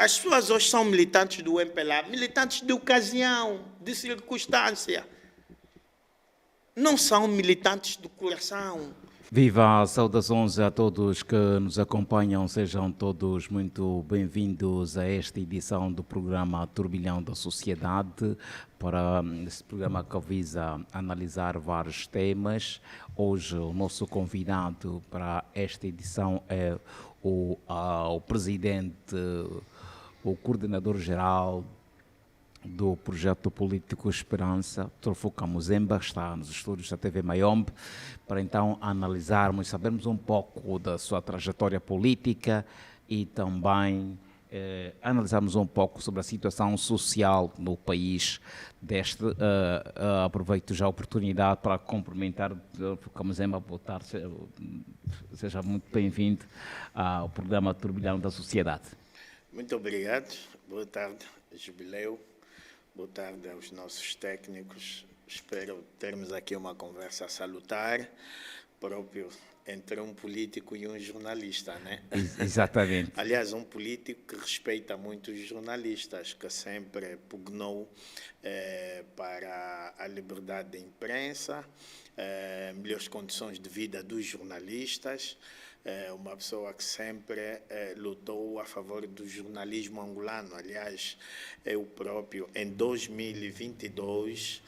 As pessoas hoje são militantes do MPLA, militantes de ocasião, de circunstância. Não são militantes do coração. Viva, saudações a todos que nos acompanham, sejam todos muito bem-vindos a esta edição do programa Turbilhão da Sociedade, para este programa que visa analisar vários temas. Hoje o nosso convidado para esta edição é o presidente, o coordenador-geral do projeto político Esperança, Dr. Fuka Muzemba, está nos estúdios da TV Mayombe, para então analisarmos, sabermos um pouco da sua trajetória política e também analisarmos um pouco sobre a situação social no país. Aproveito já a oportunidade para cumprimentar o Dr. Fuka Muzemba, boa tarde, seja muito bem-vindo ao programa Turbilhão da Sociedade. Muito obrigado, boa tarde, Jubileu. Boa tarde aos nossos técnicos. Espero termos aqui uma conversa salutar, próprio entre um político e um jornalista, né? Exatamente. Aliás, um político que respeita muito os jornalistas, que sempre pugnou para a liberdade de imprensa, melhores condições de vida dos jornalistas. Uma pessoa que sempre lutou a favor do jornalismo angolano. Aliás, eu próprio, em 2022,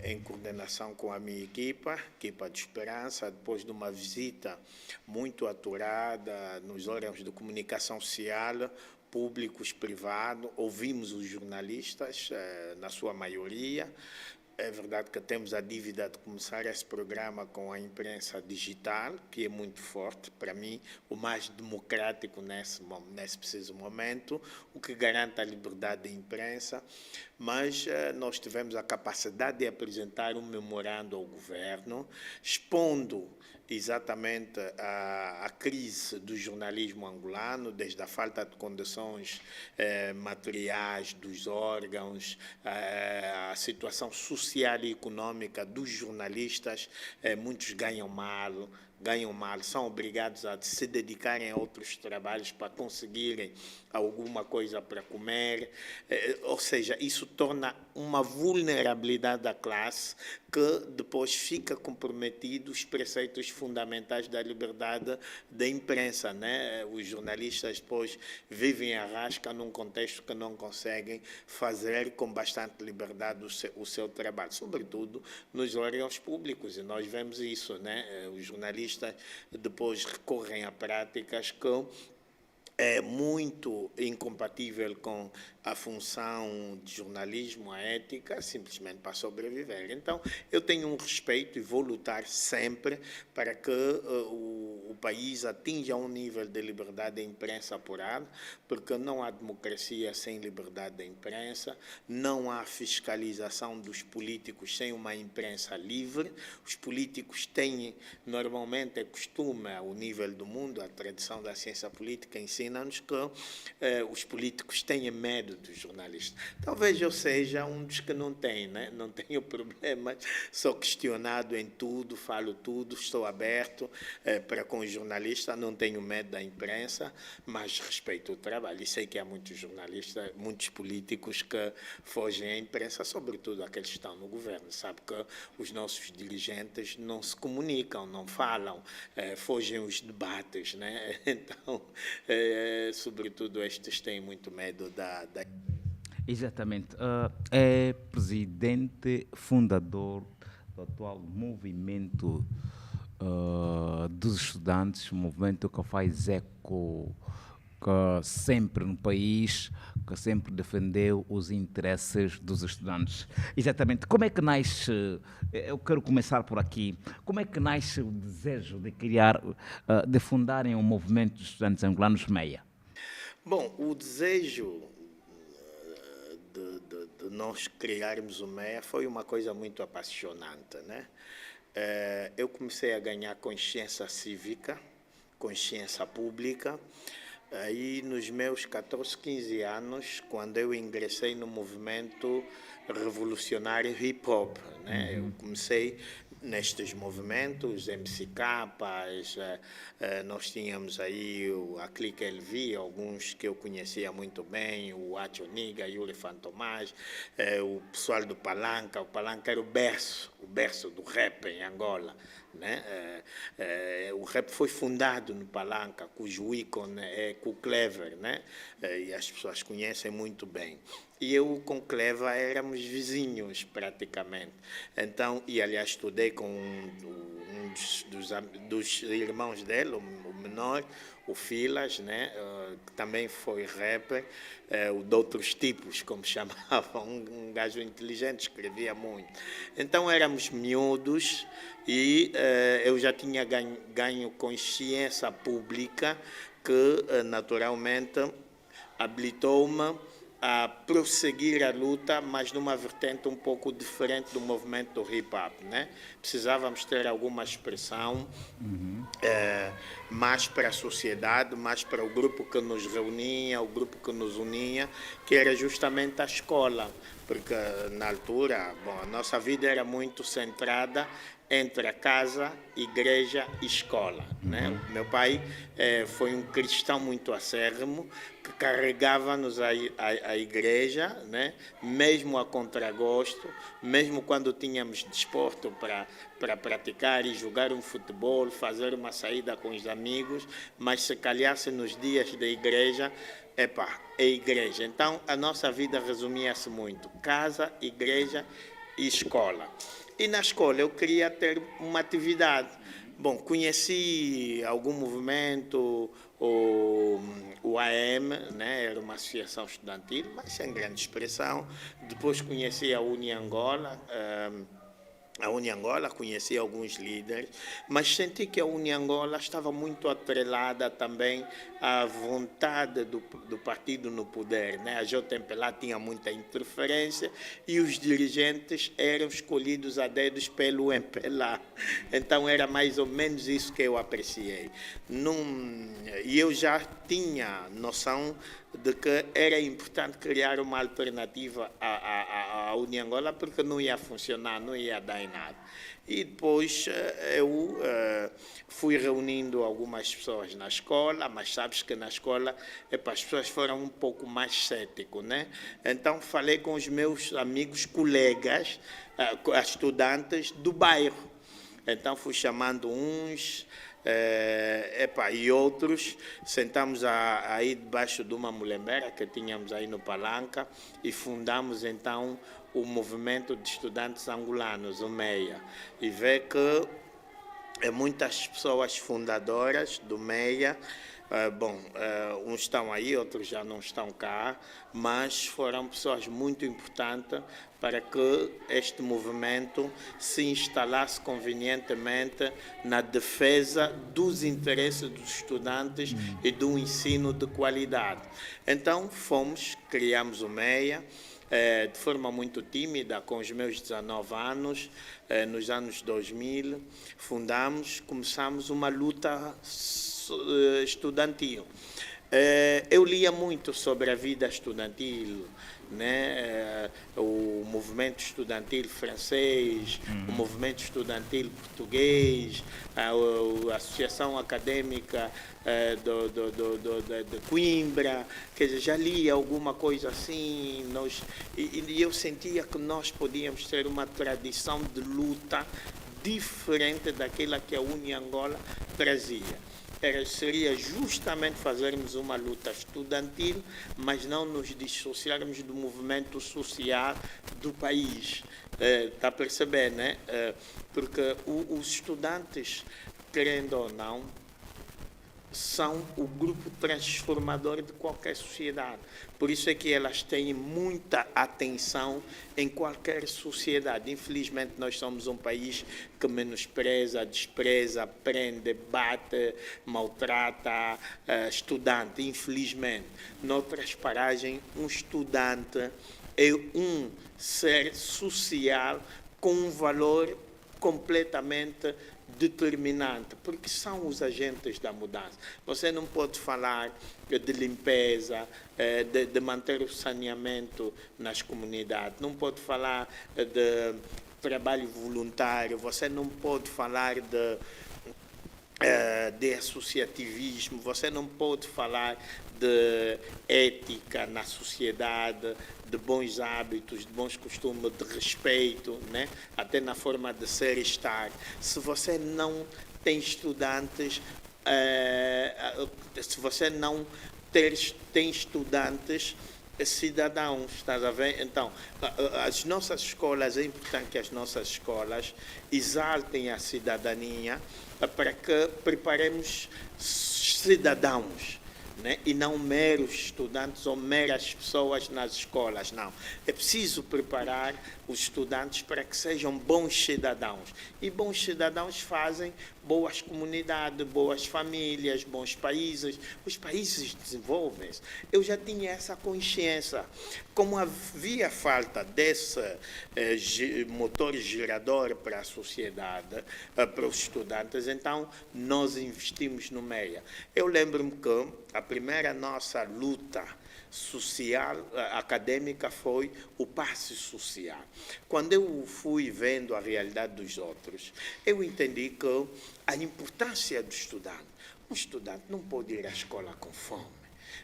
em coordenação com a minha equipa de Esperança, depois de uma visita muito aturada nos órgãos de comunicação social, públicos, privados, ouvimos os jornalistas, na sua maioria. É verdade que temos a dívida de começar esse programa com a imprensa digital, que é muito forte, para mim, o mais democrático nesse preciso momento, o que garante a liberdade de imprensa, mas nós tivemos a capacidade de apresentar um memorando ao governo, expondo exatamente a crise do jornalismo angolano, desde a falta de condições materiais dos órgãos, a situação social e econômica dos jornalistas. Muitos ganham mal, são obrigados a se dedicarem a outros trabalhos para conseguirem alguma coisa para comer, ou seja, isso torna uma vulnerabilidade da classe que depois fica comprometido os preceitos fundamentais da liberdade da imprensa, né? Os jornalistas depois vivem à rasca num contexto que não conseguem fazer com bastante liberdade o seu trabalho, sobretudo nos órgãos públicos, e nós vemos isso, né? Os jornalistas depois recorrem a práticas que é muito incompatível com a função de jornalismo, a ética, simplesmente para sobreviver. Então, eu tenho um respeito e vou lutar sempre para que o país atinja um nível de liberdade de imprensa apurado, porque não há democracia sem liberdade de imprensa, não há fiscalização dos políticos sem uma imprensa livre. Os políticos têm, normalmente, é costume, ao nível do mundo, a tradição da ciência política ensina-nos que os políticos têm medo dos jornalistas. Talvez eu seja um dos que não tem, né? Não tenho problemas, sou questionado em tudo, falo tudo, estou aberto para com os jornalistas, não tenho medo da imprensa, mas respeito o trabalho. E sei que há muitos jornalistas, muitos políticos que fogem à imprensa, sobretudo aqueles que estão no governo. Sabe que os nossos dirigentes não se comunicam, não falam, fogem os debates, né? Então, sobretudo estes têm muito medo da... Exatamente. É presidente fundador do atual movimento dos estudantes, um movimento que faz eco que sempre no país, que sempre defendeu os interesses dos estudantes. Exatamente. Como é que nasce, eu quero começar por aqui, como é que nasce o desejo de criar, de fundarem um movimento de estudantes angolanos MEIA? Bom, o desejo de nós criarmos o MEIA foi uma coisa muito apaixonante, né? Eu comecei a ganhar consciência cívica, consciência pública, aí nos meus 14, 15 anos, quando eu ingressei no movimento revolucionário hip-hop, né? Eu comecei nestes movimentos, MCKs, nós tínhamos aí a Clique LV, alguns que eu conhecia muito bem, o Acho Niga, Yuri Fantomás, o pessoal do Palanca. O Palanca era o berço do rap em Angola, né? O rap foi fundado no Palanca, cujo ícone é com o Clever, né? E as pessoas conhecem muito bem. E eu com Clever éramos vizinhos praticamente. Então, e aliás estudei com um dos irmãos dele, o menor, o Filas, né? Que também foi rapper, o de outros tipos, como chamavam, um gajo inteligente, escrevia muito. Então éramos miúdos e eu já tinha ganho consciência pública que naturalmente habilitou-me a prosseguir a luta, mas numa vertente um pouco diferente do movimento do hip-hop, né? Precisávamos ter alguma expressão mais para a sociedade, mais para o grupo que nos reunia, o grupo que nos unia, que era justamente a escola, porque na altura, bom, a nossa vida era muito centrada entre a casa, igreja e escola, né? Meu pai foi um cristão muito acérrimo, que carregava-nos à igreja, né? Mesmo a contragosto, mesmo quando tínhamos desporto para praticar e jogar um futebol, fazer uma saída com os amigos, mas se calhasse nos dias da igreja, é igreja. Então, a nossa vida resumia-se muito: casa, igreja e escola. E na escola eu queria ter uma atividade. Bom, conheci algum movimento, o AM, né? Era uma associação estudantil, mas sem grande expressão. Depois conheci a Uniangola, conheci alguns líderes, mas senti que a Uniangola estava muito atrelada também à vontade do partido no poder, né? A JMPLA tinha muita interferência e os dirigentes eram escolhidos a dedos pelo MPLA. Então era mais ou menos isso que eu apreciei. E eu já tinha noção de que era importante criar uma alternativa à Uniangola, porque não ia funcionar, não ia dar em nada. E depois eu fui reunindo algumas pessoas na escola, mas sabes que na escola as pessoas foram um pouco mais céticos, né? Então falei com os meus amigos, colegas, estudantes do bairro. Então fui chamando uns e outros, sentamos aí debaixo de uma mulembera que tínhamos aí no Palanca e fundamos então o movimento de estudantes angolanos, o MEIA. E vê que muitas pessoas fundadoras do MEIA, uns estão aí, outros já não estão cá, mas foram pessoas muito importantes para que este movimento se instalasse convenientemente na defesa dos interesses dos estudantes e do ensino de qualidade. Então criamos o MEIA, de forma muito tímida, com os meus 19 anos, nos anos 2000, começamos uma luta estudantil. Eu lia muito sobre a vida estudantil, né? O movimento estudantil francês, o movimento estudantil português, a Associação Acadêmica de Coimbra, quer dizer, já li alguma coisa assim, e eu sentia que nós podíamos ter uma tradição de luta diferente daquela que a Uniangola trazia. Seria justamente fazermos uma luta estudantil, mas não nos dissociarmos do movimento social do país. Está a perceber, né? Porque os estudantes, querendo ou não, são o grupo transformador de qualquer sociedade. Por isso é que elas têm muita atenção em qualquer sociedade. Infelizmente, nós somos um país que menospreza, despreza, prende, bate, maltrata estudante. Infelizmente, noutras paragens, um estudante é um ser social com um valor completamente determinante, porque são os agentes da mudança. Você não pode falar de limpeza, de manter o saneamento nas comunidades, não pode falar de trabalho voluntário, você não pode falar de associativismo, você não pode falar de ética na sociedade, de bons hábitos, de bons costumes, de respeito, né? Até na forma de ser e estar. Se você não tem estudantes, se você não tem estudantes cidadãos, estás a ver? Então, as nossas escolas, é importante que as nossas escolas exaltem a cidadania para que preparemos cidadãos, né? E não meros estudantes ou meras pessoas nas escolas, não. É preciso preparar os estudantes para que sejam bons cidadãos. E bons cidadãos fazem boas comunidades, boas famílias, bons países. Os países desenvolvem-se. Eu já tinha essa consciência. Como havia falta desse motor gerador para a sociedade, para os estudantes, então nós investimos no MEIA. Eu lembro-me que a primeira nossa luta social, acadêmica, foi o passe social. Quando eu fui vendo a realidade dos outros, eu entendi que a importância do estudante. Um estudante não pode ir à escola com fome,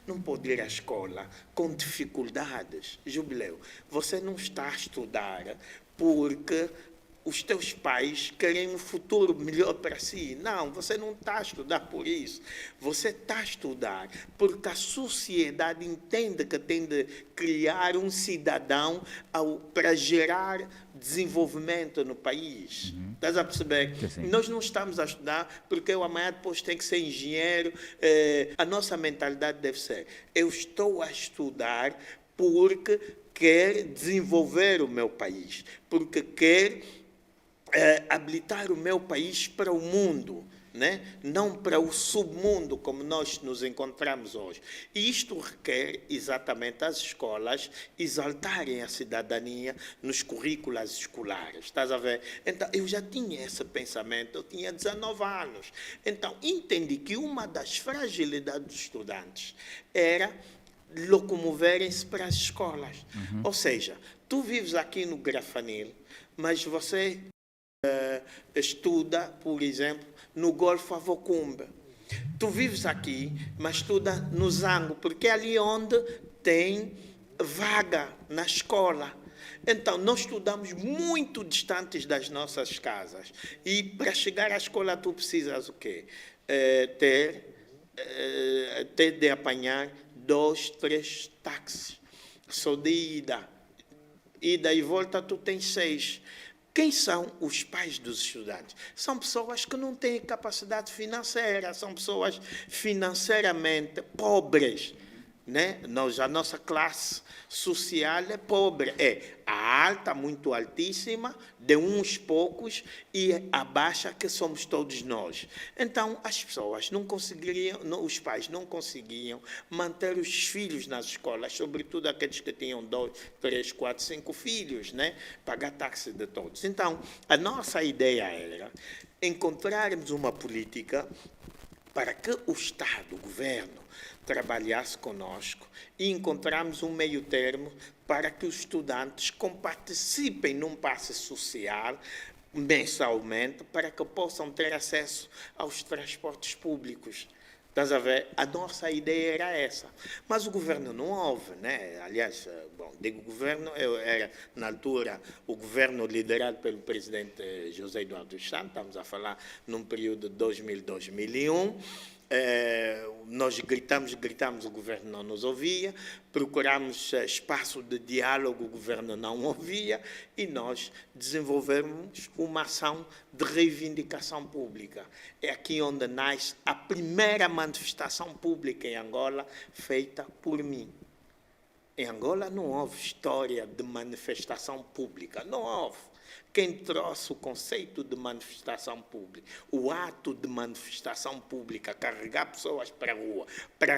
não pode ir à escola com dificuldades. Jubileu, você não está a estudar porque os teus pais querem um futuro melhor para si. Não, você não está a estudar por isso. Você está a estudar porque a sociedade entende que tem de criar um cidadão para gerar desenvolvimento no país. Estás a perceber? Nós não estamos a estudar porque eu amanhã depois tenho que ser engenheiro. A nossa mentalidade deve ser: eu estou a estudar porque quero desenvolver o meu país, porque quero habilitar o meu país para o mundo, né? Não para o submundo como nós nos encontramos hoje. E isto requer exatamente as escolas exaltarem a cidadania nos currículos escolares. Estás a ver? Então, eu já tinha esse pensamento, eu tinha 19 anos. Então, entendi que uma das fragilidades dos estudantes era locomoverem-se para as escolas. Ou seja, tu vives aqui no Grafanil, mas você estuda, por exemplo, no Golfo Avocumbe. Tu vives aqui, mas estuda no Zango, porque é ali onde tem vaga na escola. Então, nós estudamos muito distantes das nossas casas. E para chegar à escola, tu precisas o quê? Ter de apanhar 2, 3 táxis. Só de ida. Ida e volta, tu tens 6. Quem são os pais dos estudantes? São pessoas que não têm capacidade financeira, são pessoas financeiramente pobres, né? A nossa classe social é pobre, é a alta, muito altíssima, de uns poucos, e a baixa, que somos todos nós. Então, as pessoas não conseguiriam, os pais não conseguiam manter os filhos nas escolas, sobretudo aqueles que tinham 2, 3, 4, 5 filhos, né? Pagar táxi de todos. Então, a nossa ideia era encontrarmos uma política para que o Estado, o governo, trabalhasse conosco e encontrarmos um meio termo para que os estudantes participem num passe social mensalmente para que possam ter acesso aos transportes públicos. Estás a ver? A nossa ideia era essa. Mas o governo não ouve, né? Aliás, digo governo, era, na altura, o governo liderado pelo presidente José Eduardo dos Santos, estamos a falar num período de 2000-2001, nós gritamos, o governo não nos ouvia, procuramos espaço de diálogo, o governo não ouvia, e nós desenvolvemos uma ação de reivindicação pública. É aqui onde nasce a primeira manifestação pública em Angola, feita por mim. Em Angola não houve história de manifestação pública, não houve. Quem trouxe o conceito de manifestação pública, o ato de manifestação pública, carregar pessoas para a rua, para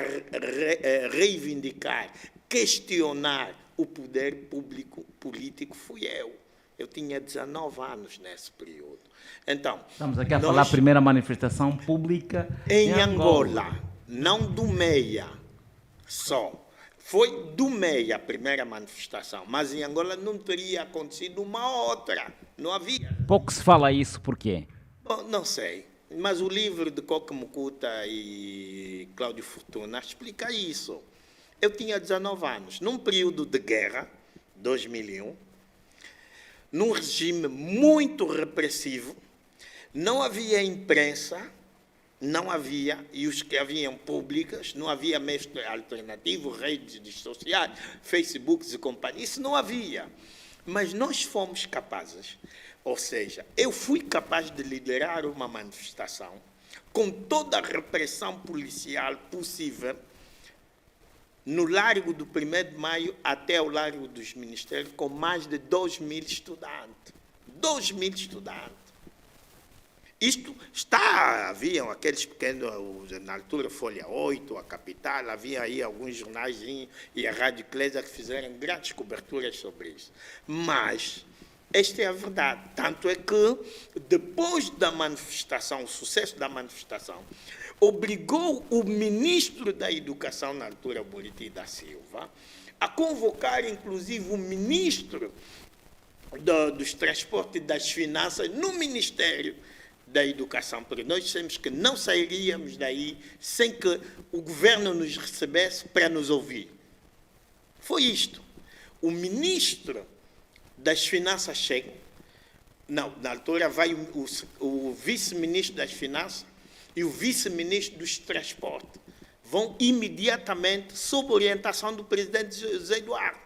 reivindicar, questionar o poder público político, fui eu. Eu tinha 19 anos nesse período. Então, estamos aqui a falar a primeira manifestação pública em Angola, não do MEIA só. Foi do MEI a primeira manifestação, mas em Angola não teria acontecido uma outra. Não havia. Pouco se fala isso, por quê? Bom, não sei. Mas o livro de Coque Mucuta e Cláudio Fortuna explica isso. Eu tinha 19 anos, num período de guerra, 2001, num regime muito repressivo, não havia imprensa, não havia, e os que haviam públicas, não havia meios alternativos, redes sociais, Facebooks e companhia, isso não havia. Mas nós fomos capazes, ou seja, eu fui capaz de liderar uma manifestação com toda a repressão policial possível, no Largo do 1º de Maio até o Largo dos Ministérios, com mais de 2.000 estudantes. 2.000 estudantes. Isto haviam aqueles pequenos, na altura Folha 8, a Capital, havia aí alguns jornais e a Rádio Clesa que fizeram grandes coberturas sobre isso. Mas esta é a verdade. Tanto é que, depois da manifestação, o sucesso da manifestação, obrigou o ministro da Educação, na altura, Buriti da Silva, a convocar, inclusive, o ministro dos Transportes e das Finanças no Ministério da Educação, porque nós dissemos que não sairíamos daí sem que o governo nos recebesse para nos ouvir. Foi isto. O ministro das Finanças chega, não, na altura vai o vice-ministro das Finanças e o vice-ministro dos Transportes. Vão imediatamente sob orientação do presidente José Eduardo.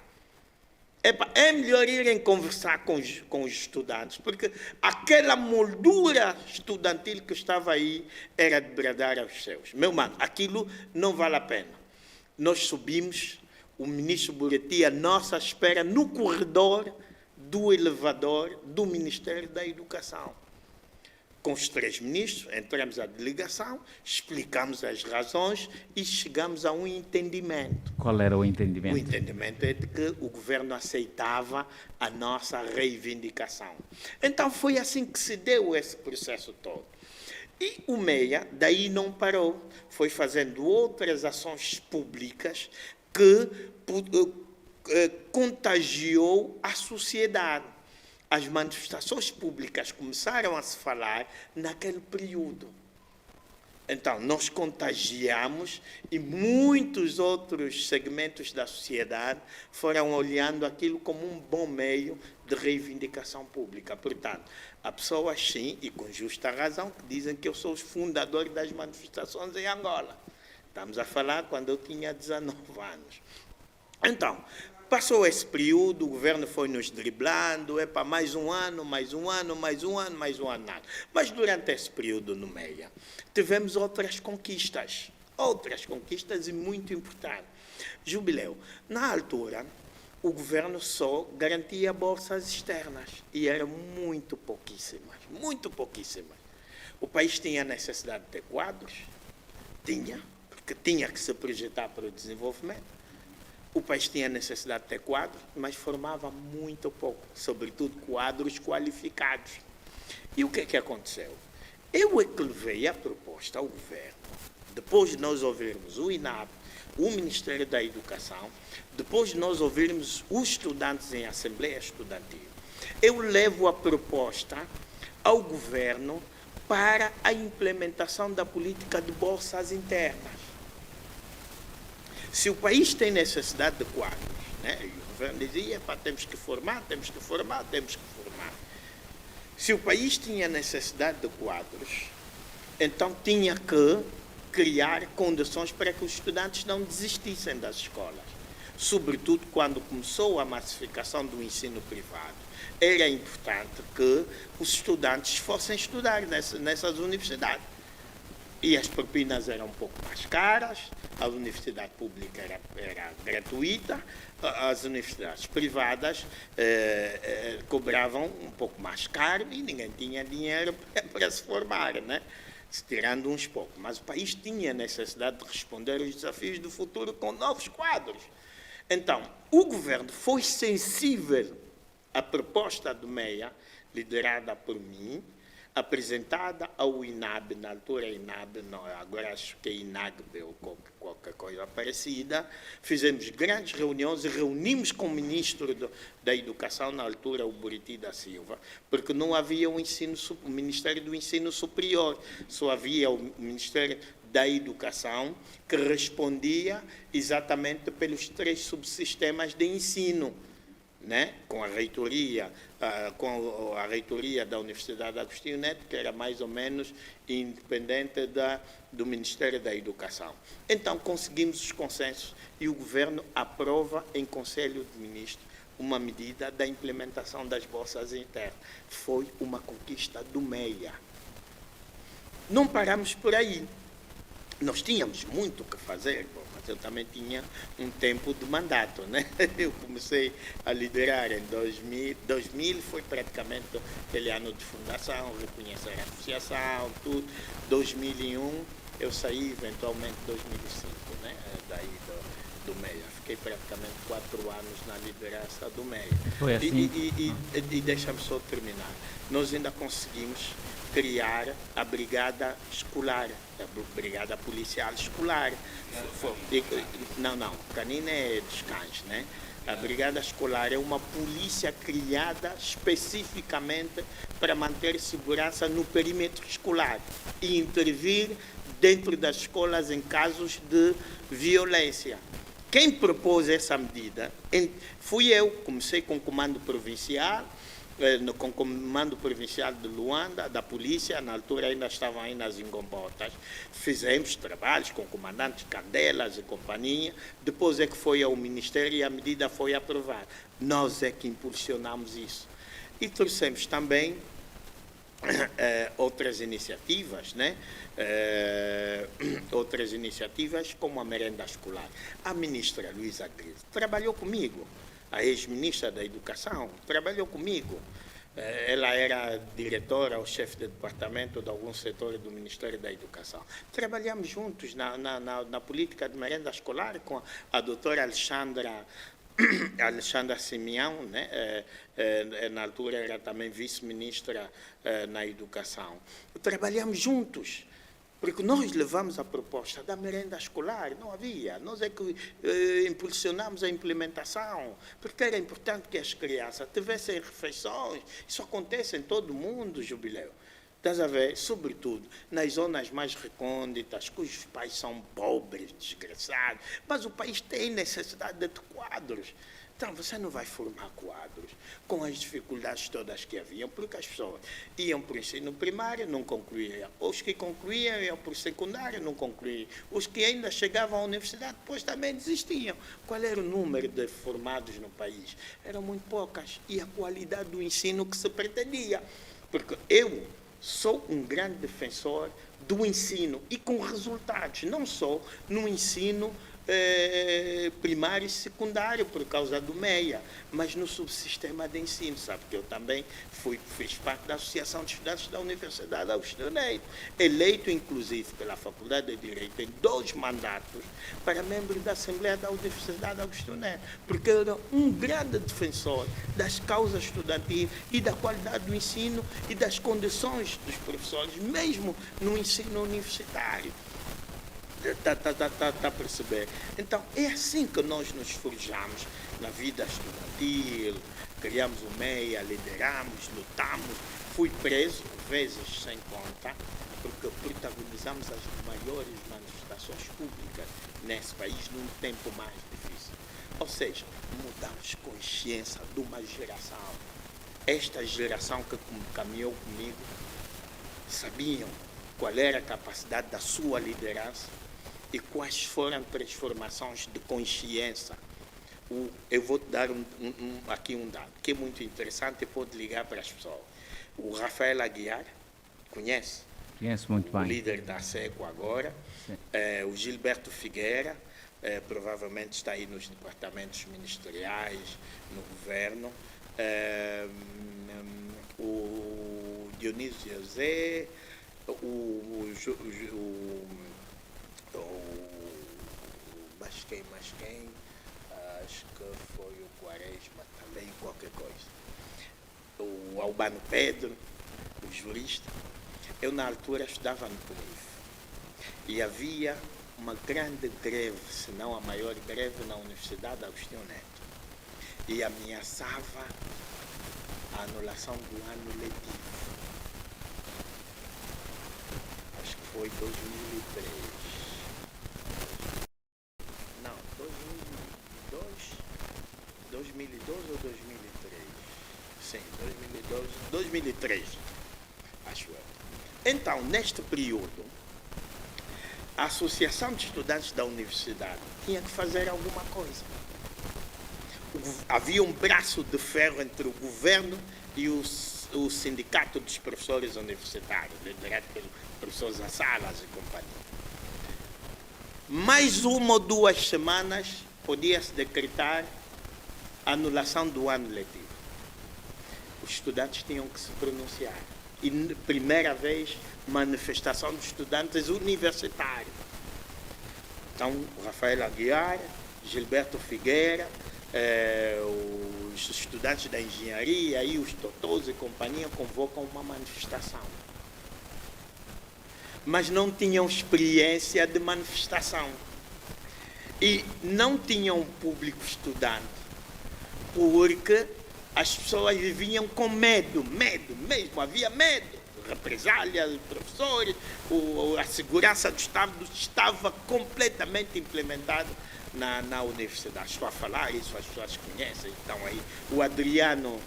É melhor irem conversar com os estudantes, porque aquela moldura estudantil que estava aí era de bradar aos céus. Meu mano, aquilo não vale a pena. Nós subimos, o ministro Buriti à nossa espera no corredor do elevador do Ministério da Educação. Com os 3 ministros, entramos à delegação, explicamos as razões e chegamos a um entendimento. Qual era o entendimento? O entendimento é de que o governo aceitava a nossa reivindicação. Então foi assim que se deu esse processo todo. E o MEIA daí não parou, foi fazendo outras ações públicas que contagiou a sociedade. As manifestações públicas começaram a se falar naquele período. Então, nós contagiamos e muitos outros segmentos da sociedade foram olhando aquilo como um bom meio de reivindicação pública. Portanto, há pessoas, sim, e com justa razão, que dizem que eu sou o fundador das manifestações em Angola. Estamos a falar quando eu tinha 19 anos. Então, passou esse período, o governo foi nos driblando, para mais um ano, mais um ano, mais um ano, mais um ano, nada. Mas durante esse período no MEIA, tivemos outras conquistas e muito importantes. Jubileu, na altura, o governo só garantia bolsas externas, e eram muito pouquíssimas. O país tinha necessidade de ter quadros, porque tinha que se projetar para o desenvolvimento. O país tinha necessidade de ter quadros, mas formava muito pouco, sobretudo quadros qualificados. E o que é que aconteceu? Eu é que levei a proposta ao governo, depois de nós ouvirmos o INAP, o Ministério da Educação, depois de nós ouvirmos os estudantes em Assembleia Estudantil. Eu levo a proposta ao governo para a implementação da política de bolsas internas. Se o país tem necessidade de quadros, né, e o governo dizia, temos que formar. Se o país tinha necessidade de quadros, então tinha que criar condições para que os estudantes não desistissem das escolas. Sobretudo quando começou a massificação do ensino privado. Era importante que os estudantes fossem estudar nessas universidades. E as propinas eram um pouco mais caras, a universidade pública era gratuita, as universidades privadas cobravam um pouco mais caro e ninguém tinha dinheiro para se formar, né? Tirando uns poucos. Mas o país tinha necessidade de responder aos desafios do futuro com novos quadros. Então, o governo foi sensível à proposta do MEIA, liderada por mim, apresentada ao INAB, na altura INAB, não, agora acho que é INAGB ou qualquer coisa parecida. Fizemos grandes reuniões e reunimos com o Ministro da Educação, na altura o Buriti da Silva, porque não havia o Ministério do Ensino Superior, só havia o Ministério da Educação, que respondia exatamente pelos 3 subsistemas de ensino, né? Com a reitoria da Universidade Agostinho Neto, que era mais ou menos independente do Ministério da Educação. Então, conseguimos os consensos e o governo aprova em Conselho de Ministros uma medida da implementação das bolsas internas. Foi uma conquista do MEIA. Não paramos por aí. Nós tínhamos muito o que fazer, mas eu também tinha um tempo de mandato, né? Eu comecei a liderar em 2000. 2000 foi praticamente aquele ano de fundação, reconhecer a associação, tudo. 2001 eu saí eventualmente em 2005, né? Daí do MEIA. Fiquei praticamente 4 anos na liderança do MEIA. Foi assim? E deixa-me só terminar. Nós ainda conseguimos criar a brigada escolar, a brigada policial escolar. Não, canina é dos cães, né? A brigada escolar é uma polícia criada especificamente para manter segurança no perímetro escolar e intervir dentro das escolas em casos de violência. Quem propôs essa medida fui eu. Comecei com o comando provincial, com o comando provincial de Luanda, da polícia, na altura ainda estavam aí nas Ingombotas. Fizemos trabalhos com comandantes Candelas e companhia, depois é que foi ao Ministério e a medida foi aprovada. Nós é que impulsionamos isso. E trouxemos também outras iniciativas, né? Outras iniciativas como a merenda escolar. A ministra Luísa Gris trabalhou comigo, a ex-ministra da Educação trabalhou comigo. Ela era diretora ou chefe de departamento de algum setor do Ministério da Educação. Trabalhamos juntos na política de merenda escolar com a doutora Alexandra Simeão, né? Na altura era também vice-ministra na Educação. Trabalhamos juntos, porque nós levamos a proposta da merenda escolar, não havia. Nós é que impulsionamos a implementação, porque era importante que as crianças tivessem refeições. Isso acontece em todo o mundo, Jubileu. Estás a ver? Sobretudo nas zonas mais recônditas, cujos pais são pobres, desgraçados, mas o país tem necessidade de quadros. Então, você não vai formar quadros com as dificuldades todas que haviam, porque as pessoas iam para o ensino primário, não concluíam. Os que concluíam iam para o secundário, não concluíam. Os que ainda chegavam à universidade, depois também desistiam. Qual era o número de formados no país? Eram muito poucas. E a qualidade do ensino que se pretendia. Porque eu sou um grande defensor do ensino e com resultados, não só no ensino primário e secundário, por causa do MEIA, mas no subsistema de ensino. Sabe que eu também fiz parte da Associação de Estudantes da Universidade Agostinho Neto, eleito inclusive pela Faculdade de Direito em 2 mandatos para membro da Assembleia da Universidade Agostinho Neto, porque eu era um grande defensor das causas estudantis e da qualidade do ensino e das condições dos professores, mesmo no ensino universitário. Está a perceber? Então, é assim que nós nos forjamos na vida estudantil, criamos o MEIA, lideramos, lutamos. Fui preso, vezes sem conta, porque protagonizamos as maiores manifestações públicas nesse país num tempo mais difícil. Ou seja, mudamos consciência de uma geração. Esta geração que caminhou comigo sabiam qual era a capacidade da sua liderança e quais foram as transformações de consciência. Eu vou te dar aqui um dado que é muito interessante e pode ligar para as pessoas. O Rafael Aguiar, conhece? Conheço muito bem. O líder da SECO agora. O Gilberto Figueira, provavelmente está aí nos departamentos ministeriais, no governo. O Dionísio José, mas quem, acho que foi o Quaresma também, qualquer coisa. O Albano Pedro, jurista, eu na altura estudava no PUNIF. E havia uma grande greve, se não a maior greve na Universidade Agostinho Neto. E ameaçava a anulação do ano letivo. Acho que foi 2003. Não, 2012 ou 2003? Sim, 2003, acho eu. Então, neste período, a Associação de Estudantes da Universidade tinha que fazer alguma coisa. Havia um braço de ferro entre o governo e o sindicato dos professores universitários, liderado pelo professor Zassalas e companhia. Mais uma ou 2 semanas podia-se decretar a anulação do ano letivo. Os estudantes tinham que se pronunciar. E, primeira vez, manifestação dos estudantes universitários. Então, o Rafael Aguiar, Gilberto Figueira, os estudantes da engenharia e os totós e companhia convocam uma manifestação. Mas não tinham experiência de manifestação. E não tinham público estudante, porque as pessoas viviam com medo mesmo, havia medo. Represálias, professores, a segurança do Estado estava completamente implementada na universidade. Estou a falar isso, as pessoas conhecem, estão aí. O Adriano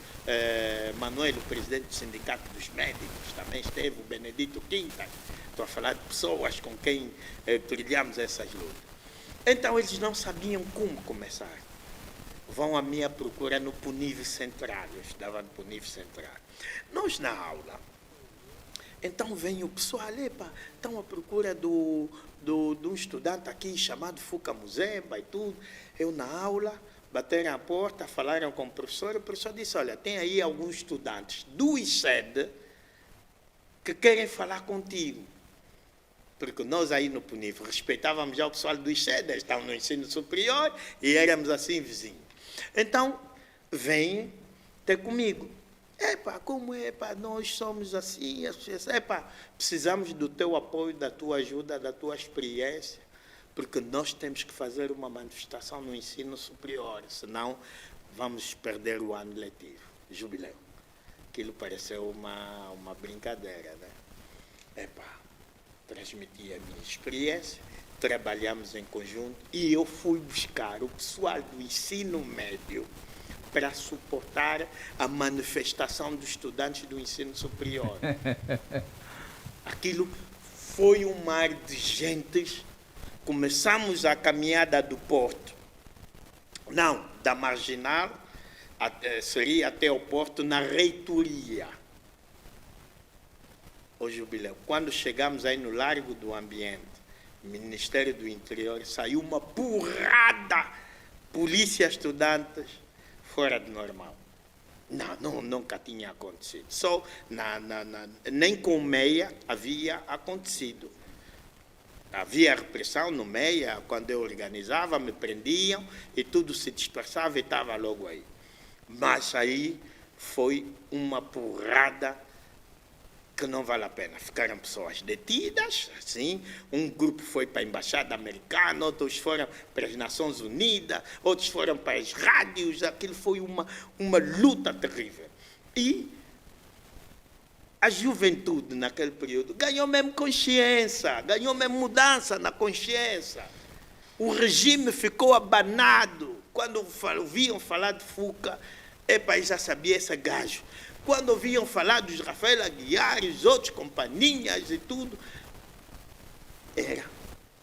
Manuel, o presidente do Sindicato dos Médicos, também esteve, o Benedito Quintas. Estou a falar de pessoas com quem trilhamos essas lutas. Então, eles não sabiam como começar. Vão à minha procura no PUNIV Central, eu estudava no PUNIV Central. Nós, na aula, então vem o pessoal, estão à procura de um estudante aqui chamado Fuca Muzemba e tudo. Eu, na aula, bateram à porta, falaram com o professor disse, olha, tem aí alguns estudantes do ICED que querem falar contigo. Porque nós aí no PUNIV respeitávamos já o pessoal do ICED, eles estavam no ensino superior e éramos assim vizinhos. Então, vem ter comigo. Como é, nós somos assim, precisamos do teu apoio, da tua ajuda, da tua experiência, porque nós temos que fazer uma manifestação no ensino superior, senão vamos perder o ano letivo, jubileu. Aquilo pareceu uma brincadeira, né? Transmiti a minha experiência, trabalhamos em conjunto e eu fui buscar o pessoal do ensino médio para suportar a manifestação dos estudantes do ensino superior. Aquilo foi um mar de gentes. Começamos a caminhada do Porto, não, da Marginal, seria até o Porto, na reitoria. O jubileu. Quando chegamos aí no Largo do Ambiente, Ministério do Interior, saiu uma porrada, polícia, estudantes, fora de normal. Não, nunca tinha acontecido. Só nem com meia havia acontecido. Havia repressão no meia, quando eu organizava, me prendiam e tudo se dispersava e estava logo aí. Mas aí foi uma porrada que não vale a pena. Ficaram pessoas detidas, assim, um grupo foi para a Embaixada Americana, outros foram para as Nações Unidas, outros foram para as rádios, aquilo foi uma luta terrível. E a juventude naquele período ganhou mesmo consciência, ganhou mesmo mudança na consciência. O regime ficou abanado. Quando ouviam falar de Fuca, já sabia esse gajo. Quando ouviam falar dos Rafael Aguiar, os outros companhias e tudo, era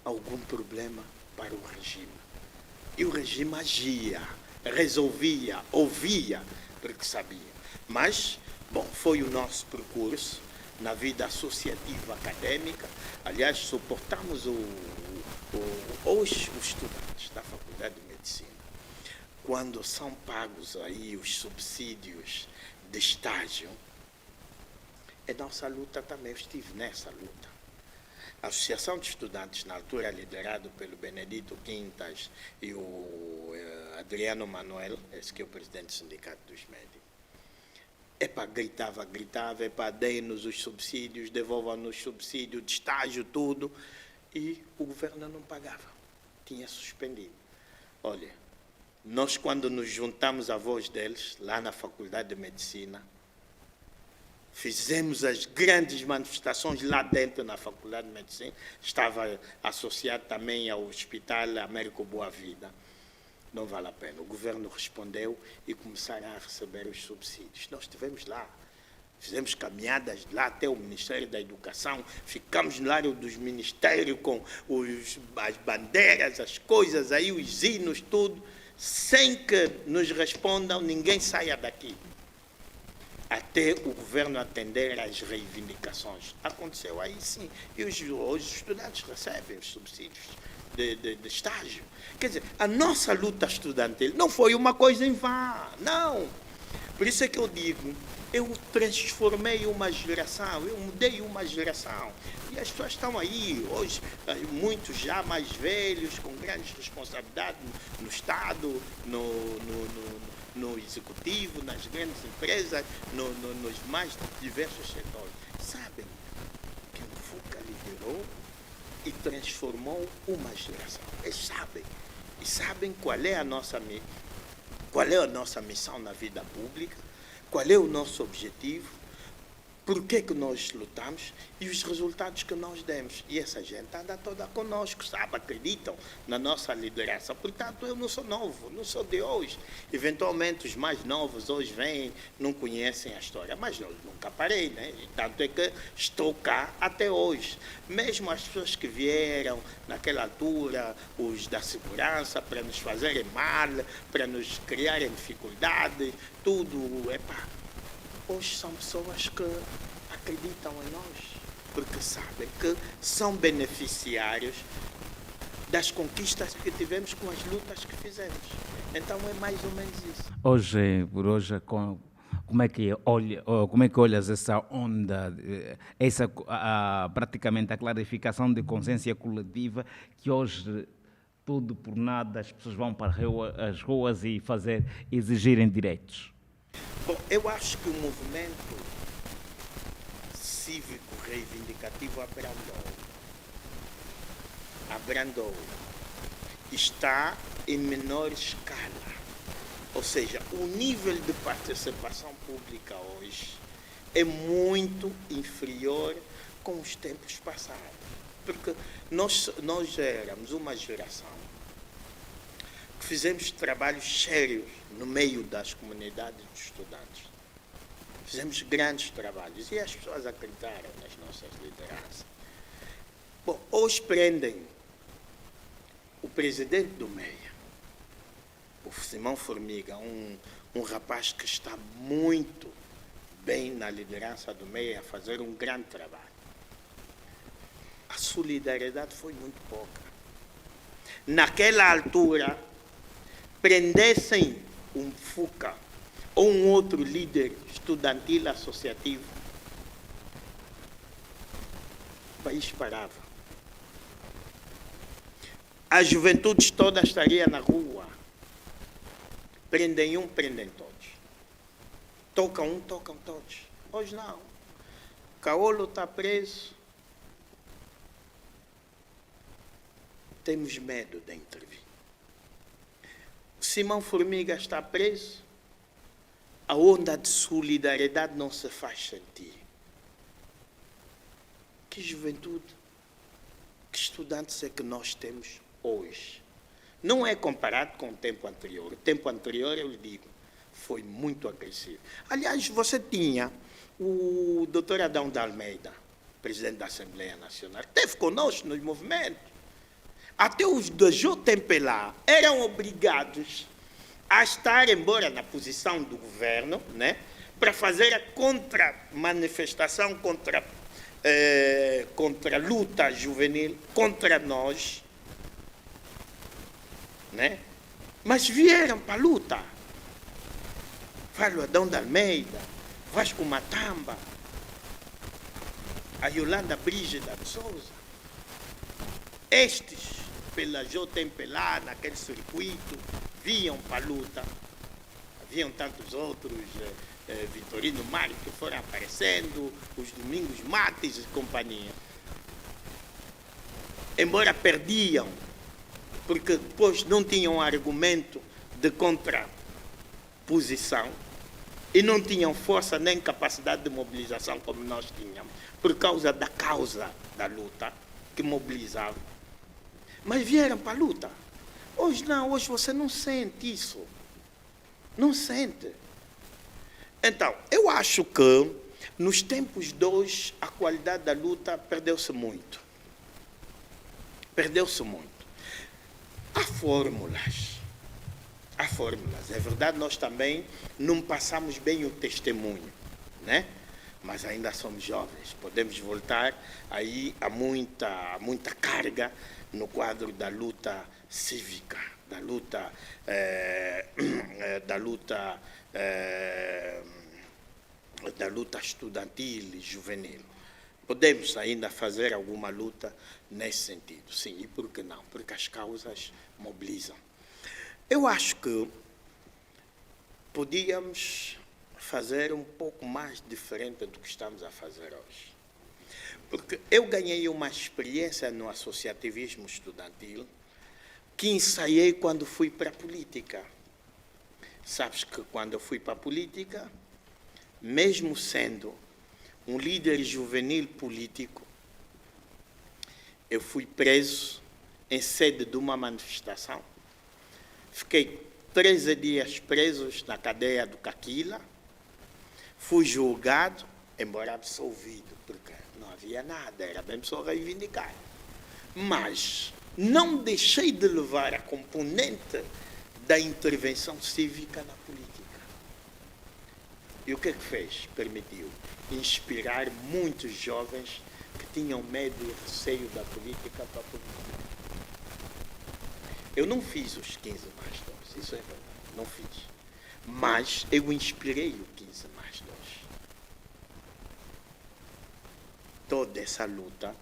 algum problema para o regime. E o regime agia, resolvia, ouvia, porque sabia. Mas, foi o nosso percurso na vida associativa acadêmica. Aliás, suportamos os estudantes da Faculdade de Medicina. Quando são pagos aí os subsídios de estágio, é nossa luta também, eu estive nessa luta. A Associação de Estudantes, na altura liderado pelo Benedito Quintas e o Adriano Manuel, esse que é o presidente do Sindicato dos Médicos, gritava, deem-nos os subsídios, devolvam-nos os subsídios de estágio, tudo. E o governo não pagava, tinha suspendido. Olha, nós quando nos juntamos à voz deles, lá na Faculdade de Medicina, fizemos as grandes manifestações lá dentro na Faculdade de Medicina, estava associado também ao Hospital Américo Boa Vida. Não vale a pena. O governo respondeu e começaram a receber os subsídios. Nós estivemos lá, fizemos caminhadas lá até o Ministério da Educação, ficamos no área dos ministérios com as bandeiras, as coisas aí, os hinos, tudo, sem que nos respondam, ninguém saia daqui. Até o governo atender às reivindicações. Aconteceu aí sim. E hoje os estudantes recebem os subsídios de estágio. Quer dizer, a nossa luta estudantil não foi uma coisa em vão, não. Por isso é que eu digo, eu transformei uma geração, eu mudei uma geração. E as pessoas estão aí, hoje, muitos já mais velhos, com grandes responsabilidades no Estado, no Executivo, nas grandes empresas, nos mais diversos setores. Sabem que o FUCA liderou e transformou uma geração. Eles sabem. E sabem qual é a nossa missão na vida pública, qual é o nosso objetivo, por que nós lutamos e os resultados que nós demos. E essa gente anda toda conosco, sabe, acreditam na nossa liderança. Portanto, eu não sou novo, não sou de hoje. Eventualmente, os mais novos hoje vêm, não conhecem a história, mas eu nunca parei, né? E tanto é que estou cá até hoje. Mesmo as pessoas que vieram naquela altura, os da segurança, para nos fazerem mal, para nos criarem dificuldades, tudo, hoje são pessoas que acreditam em nós, porque sabem que são beneficiários das conquistas que tivemos com as lutas que fizemos. Então é mais ou menos isso. Hoje, como é que olhas essa onda, praticamente a clarificação de consciência coletiva, que hoje tudo por nada as pessoas vão para as ruas e exigirem direitos? Bom, eu acho que o movimento cívico reivindicativo abrandou. Está em menor escala. Ou seja, o nível de participação pública hoje é muito inferior com os tempos passados. Porque nós éramos uma geração que fizemos trabalhos sérios no meio das comunidades de estudantes. Fizemos grandes trabalhos e as pessoas acreditaram nas nossas lideranças. Bom, hoje prendem o presidente do MEIA, o Simão Formiga, um rapaz que está muito bem na liderança do MEIA, a fazer um grande trabalho. A solidariedade foi muito pouca. Naquela altura, prendessem um FUCA ou um outro líder estudantil associativo, o país parava. A juventude toda estaria na rua. Prendem um, prendem todos. Tocam um, tocam todos. Hoje não. Caolo está preso. Temos medo de intervir. Simão Formiga está preso, a onda de solidariedade não se faz sentir. Que juventude, que estudantes é que nós temos hoje? Não é comparado com o tempo anterior. O tempo anterior, eu lhe digo, foi muito agressivo. Aliás, você tinha o Dr. Adão de Almeida, presidente da Assembleia Nacional, que esteve conosco nos movimentos. Até os da JMPLA eram obrigados a estar, embora na posição do governo, né, para fazer a contra-manifestação contra a luta juvenil, contra nós, né? Mas vieram para a luta. Falo Adão de Almeida, Vasco Matamba, a Yolanda Brígida de Souza. Estes, pela JMPLA, naquele circuito, vinham para a luta. Haviam tantos outros, Vitorino Mário, que foram aparecendo, os Domingos Mates e companhia. Embora perdiam, porque depois não tinham argumento de contraposição e não tinham força nem capacidade de mobilização como nós tínhamos, por causa da causa da luta que mobilizava. Mas vieram para a luta. Hoje não, hoje você não sente isso. Não sente. Então, eu acho que nos tempos de hoje a qualidade da luta perdeu-se muito. Perdeu-se muito. Há fórmulas. Há fórmulas. É verdade, nós também não passamos bem o testemunho, né? Mas ainda somos jovens. Podemos voltar aí a muita carga no quadro da luta cívica, da luta estudantil e juvenil. Podemos ainda fazer alguma luta nesse sentido, sim. E por que não? Porque as causas mobilizam. Eu acho que podíamos fazer um pouco mais diferente do que estamos a fazer hoje. Porque eu ganhei uma experiência no associativismo estudantil que ensaiei quando fui para a política. Sabes que quando eu fui para a política, mesmo sendo um líder juvenil político, eu fui preso em sede de uma manifestação. Fiquei 13 dias presos na cadeia do Caquila. Fui julgado, embora absolvido, porque não havia nada, era mesmo só reivindicar. Mas não deixei de levar a componente da intervenção cívica na política. E o que é que fez? Permitiu inspirar muitos jovens que tinham medo e receio da política para a política. Eu não fiz os 15 mais 2, isso é verdade, não fiz. Mas eu inspirei o 15 mais 2. Toda essa luta,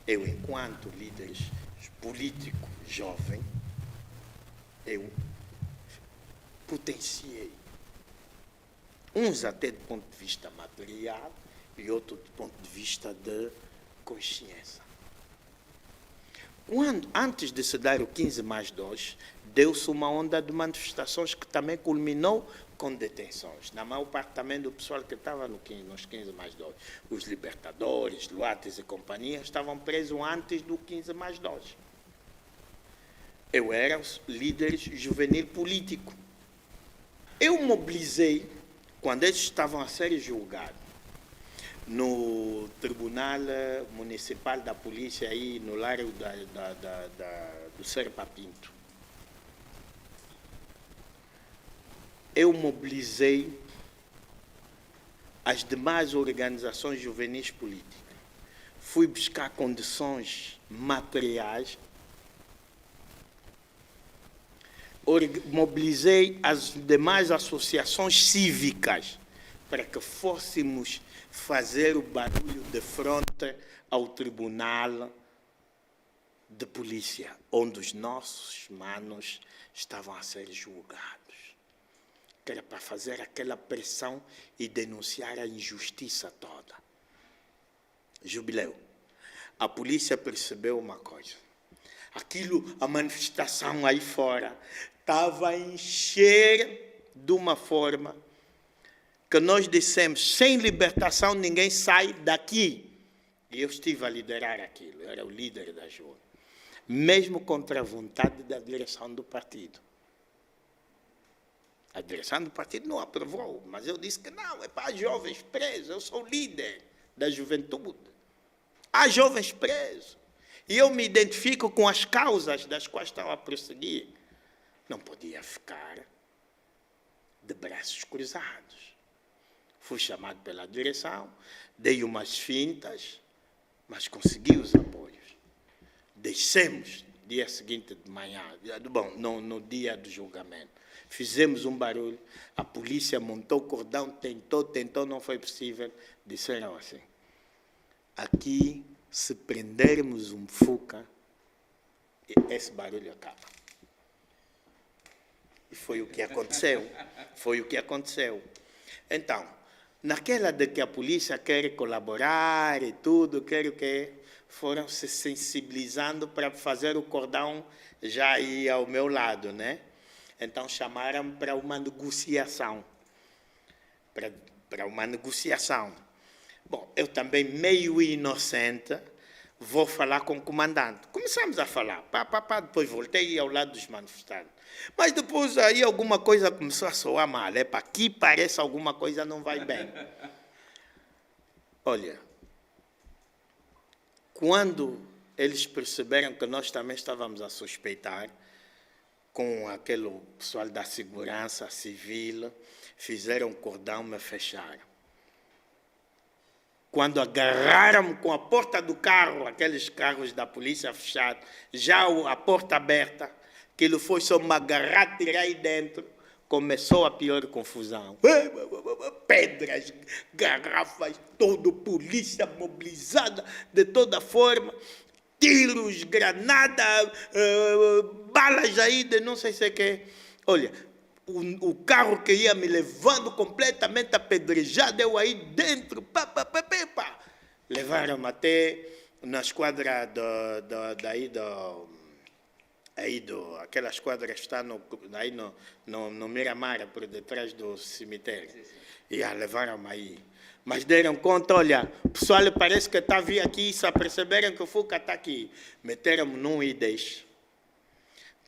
eu, enquanto líder político jovem, eu potenciei. Uns até do ponto de vista material e outros do ponto de vista de consciência. Antes de se dar o 15 mais 2, deu-se uma onda de manifestações que também culminou com detenções. Na maior parte também do pessoal que estava nos 15 mais 2. Os libertadores, Luates e companhia estavam presos antes do 15 mais 2. Eu era líder juvenil político. Eu mobilizei, quando eles estavam a ser julgados, no Tribunal Municipal da Polícia, aí no Largo do Serpa Pinto. Eu mobilizei as demais organizações juvenis políticas. Fui buscar condições materiais, mobilizei as demais associações cívicas para que fôssemos fazer o barulho de frente ao Tribunal de Polícia, onde os nossos manos estavam a ser julgados. Que era para fazer aquela pressão e denunciar a injustiça toda. Jubileu. A polícia percebeu uma coisa. A manifestação aí fora, estava a encher de uma forma que nós dissemos, sem libertação ninguém sai daqui. E eu estive a liderar aquilo, eu era o líder da JUA, mesmo contra a vontade da direção do partido. A direção do partido não aprovou, mas eu disse que não, é para jovens presos, eu sou líder da juventude. Há jovens presos. E eu me identifico com as causas das quais estão a prosseguir. Não podia ficar de braços cruzados. Fui chamado pela direção, dei umas fintas, mas consegui os apoios. Descemos, dia seguinte de manhã, no dia do julgamento. Fizemos um barulho, a polícia montou o cordão, tentou, não foi possível. Disseram assim, aqui, se prendermos um Fuca, esse barulho acaba. E foi o que aconteceu. Foi o que aconteceu. Então, naquela de que a polícia quer colaborar e tudo, quero que foram se sensibilizando para fazer o cordão já aí ao meu lado, né? Então chamaram para uma negociação. Para uma negociação. Bom, eu também, meio inocente, vou falar com o comandante. Começamos a falar, depois voltei ao lado dos manifestantes. Mas depois aí alguma coisa começou a soar mal. Aqui parece alguma coisa não vai bem. Olha, quando eles perceberam que nós também estávamos a suspeitar, com aquele pessoal da segurança civil, fizeram cordão, me fecharam. Quando agarraram com a porta do carro, aqueles carros da polícia fechados, já a porta aberta, aquilo foi só me agarrar, tirar aí dentro, começou a pior confusão. Pedras, garrafas, todo polícia mobilizada de toda forma, tiros, granada, balas aí de não sei se é que. Olha, o carro que ia me levando completamente apedrejado, eu aí dentro, levaram-me até na esquadra aquela esquadra que está aí no Miramar, por detrás do cemitério. E levaram-me aí. Mas deram conta, olha, o pessoal parece que está vindo aqui, se aperceberam que o Fuca está aqui. Meteram-me num I10,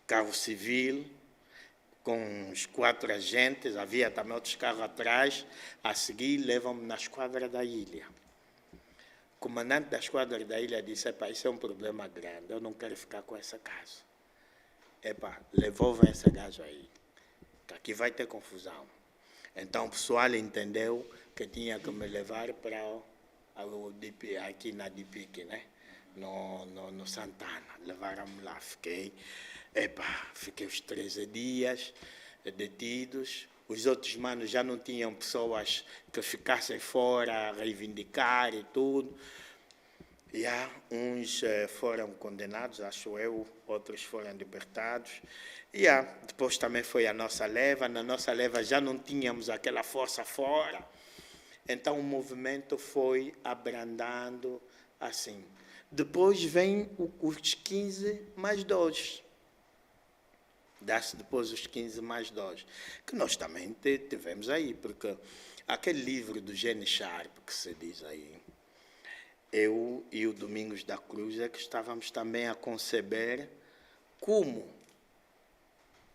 carro civil, com os 4 agentes, havia também outros carros atrás, a seguir levam-me na esquadra da ilha. O comandante da esquadra da ilha disse, isso é um problema grande, eu não quero ficar com esse caso. Devolvam esse gajo aí, que aqui vai ter confusão. Então o pessoal entendeu que tinha que me levar para o DP, aqui na DPIC, né? No Santana. Levaram-me lá, fiquei os 13 dias detidos. Os outros manos já não tinham pessoas que ficassem fora a reivindicar e tudo. E uns foram condenados, acho eu, outros foram libertados. E depois também foi a nossa leva. Na nossa leva já não tínhamos aquela força fora. Então o movimento foi abrandando assim. Depois vem os 15 mais 2. Dá-se depois os 15 mais 2. Que nós também tivemos aí, porque aquele livro do Gene Sharp, que se diz aí, eu e o Domingos da Cruz é que estávamos também a conceber como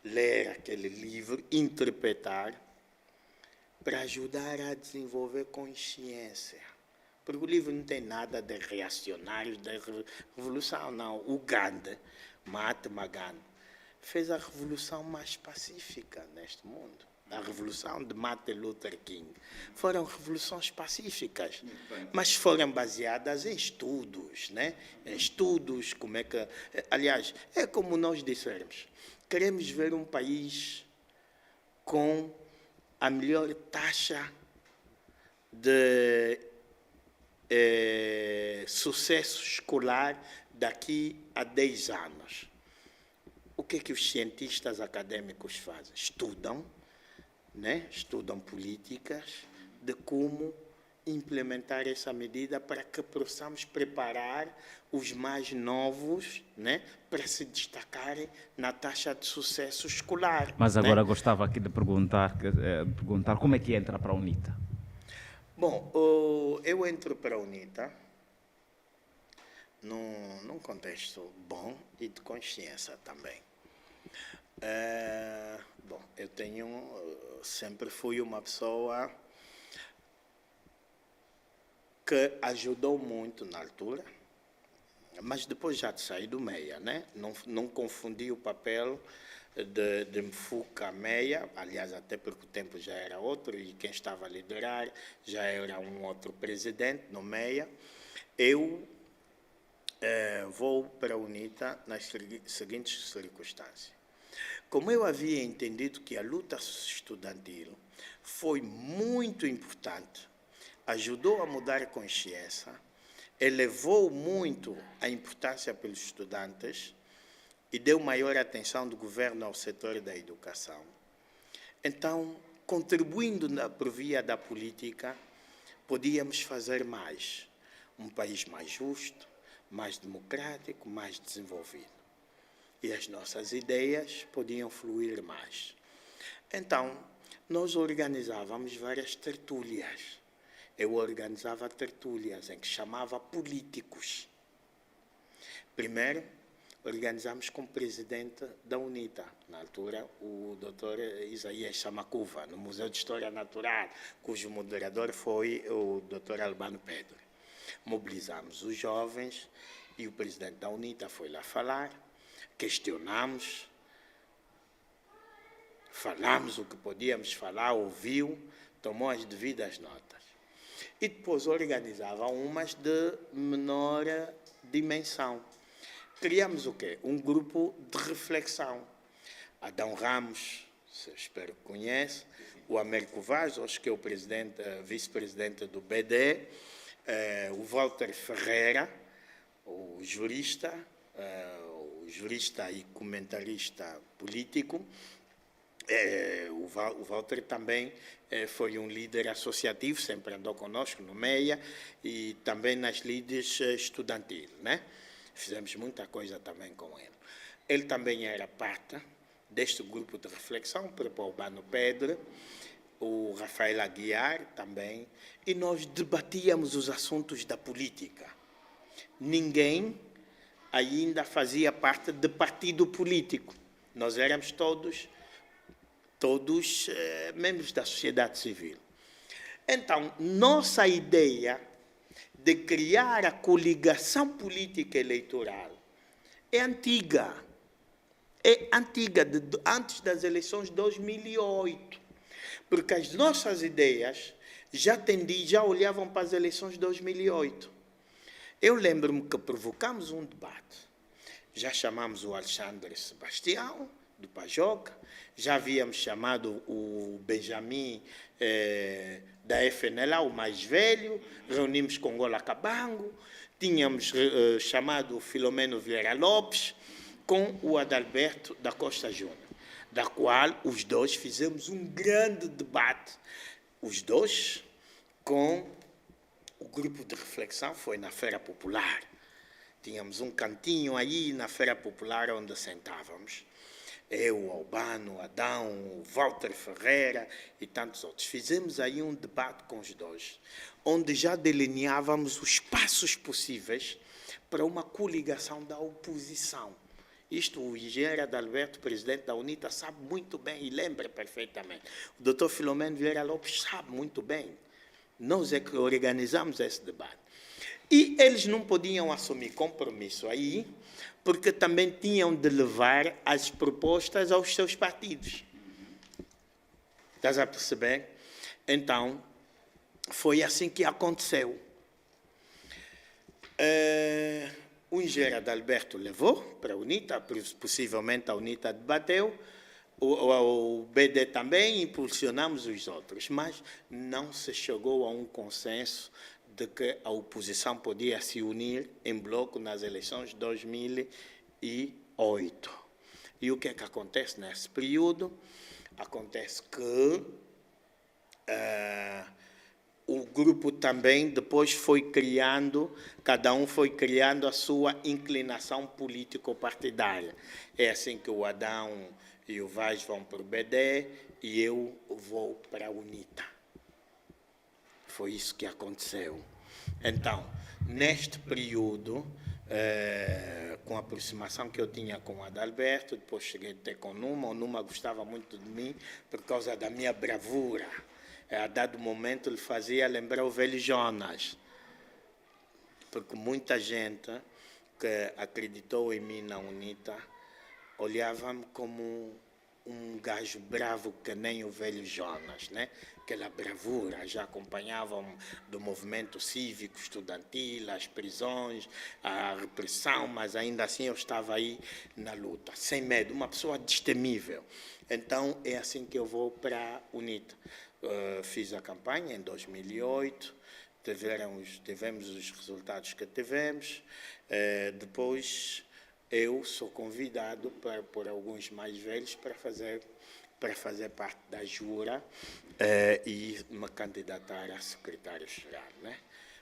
ler aquele livro, interpretar, para ajudar a desenvolver consciência. Porque o livro não tem nada de reacionários, de revolução, não. O Gandhi, Mahatma Gandhi, fez a revolução mais pacífica neste mundo. A revolução de Martin Luther King. Foram revoluções pacíficas, mas foram baseadas em estudos, né? Em estudos, como é que... Aliás, é como nós dissermos, queremos ver um país com a melhor taxa de sucesso escolar daqui a 10 anos. O que é que os cientistas acadêmicos fazem? Estudam, né? Estudam políticas de como implementar essa medida para que possamos preparar os mais novos, né, para se destacarem na taxa de sucesso escolar. Mas agora, né? Gostava aqui de perguntar como é que entra para a UNITA? Bom, eu entro para a UNITA num contexto bom e de consciência também. Bom, sempre fui uma pessoa que ajudou muito na altura, mas depois já de sair do MEIA, né? Não confundi o papel de Mfuca Meia, aliás, até porque o tempo já era outro e quem estava a liderar já era um outro presidente no MEIA. Eu vou para a UNITA nas seguintes circunstâncias. Como eu havia entendido que a luta estudantil foi muito importante, ajudou a mudar a consciência, elevou muito a importância pelos estudantes e deu maior atenção do governo ao setor da educação. Então, contribuindo por via da política, podíamos fazer mais. Um país mais justo, mais democrático, mais desenvolvido. E as nossas ideias podiam fluir mais. Então, nós organizávamos várias tertúlias. Eu organizava tertúlias em que chamava políticos. Primeiro, organizamos com o presidente da UNITA, na altura o Dr. Isaías Chamacuva, no Museu de História Natural, cujo moderador foi o Dr. Albano Pedro. Mobilizamos os jovens e o presidente da UNITA foi lá falar, questionamos, falamos o que podíamos falar, ouviu, tomou as devidas notas. E depois organizava umas de menor dimensão. Criamos o quê? Um grupo de reflexão. Adão Ramos, espero que conhece, o Américo Vaz, acho que é o vice-presidente do BD, o Walter Ferreira, o jurista e comentarista político. O Walter também foi um líder associativo, sempre andou conosco no MEIA e também nas lides estudantis, né? Fizemos muita coisa também com ele. Ele também era parte deste grupo de reflexão, para o Albano Pedro, o Rafael Aguiar também, e nós debatíamos os assuntos da política. Ninguém ainda fazia parte de partido político. Nós éramos todos membros da sociedade civil. Então, nossa ideia de criar a coligação política eleitoral é antiga. É antiga, antes das eleições de 2008. Porque as nossas ideias já olhavam para as eleições de 2008. Eu lembro-me que provocamos um debate. Já chamamos o Alexandre Sebastião, do Pajoca, já havíamos chamado o Benjamin da FNLA, o mais velho, reunimos com Gola Cabango, tínhamos chamado o Filomeno Vieira Lopes com o Adalberto da Costa Júnior, da qual os dois fizemos um grande debate. Os dois com o grupo de reflexão, foi na Feira Popular. Tínhamos um cantinho aí na Feira Popular onde sentávamos. Eu, o Albano, o Adão, o Walter Ferreira e tantos outros. Fizemos aí um debate com os dois, onde já delineávamos os passos possíveis para uma coligação da oposição. Isto o engenheiro Adalberto, presidente da UNITA, sabe muito bem e lembra perfeitamente. O doutor Filomeno Vieira Lopes sabe muito bem. Nós é que organizamos esse debate. E eles não podiam assumir compromisso aí, porque também tinham de levar as propostas aos seus partidos. Estás a perceber? Então, foi assim que aconteceu. O engenheiro Adalberto levou para a UNITA, possivelmente a UNITA debateu, o BD também, impulsionamos os outros, mas não se chegou a um consenso de que a oposição podia se unir em bloco nas eleições de 2008. E o que é que acontece nesse período? Acontece que o grupo também depois foi criando, cada um foi criando a sua inclinação político-partidária. É assim que o Adão e o Vaz vão para o BD e eu vou para a UNITA. Foi isso que aconteceu. Então, neste período, com a aproximação que eu tinha com o Adalberto, depois cheguei a ter com o Numa gostava muito de mim por causa da minha bravura. A dado momento ele fazia lembrar o velho Jonas, porque muita gente que acreditou em mim na UNITA olhava-me como um gajo bravo que nem o velho Jonas, né? Aquela bravura, já acompanhavam do movimento cívico, estudantil, as prisões, a repressão, mas ainda assim eu estava aí na luta, sem medo, uma pessoa destemível. Então é assim que eu vou para a UNITA. Fiz a campanha em 2008, tivemos os resultados que tivemos, depois eu sou convidado por alguns mais velhos para fazer parte da Jura e me candidatar a secretário-geral, né?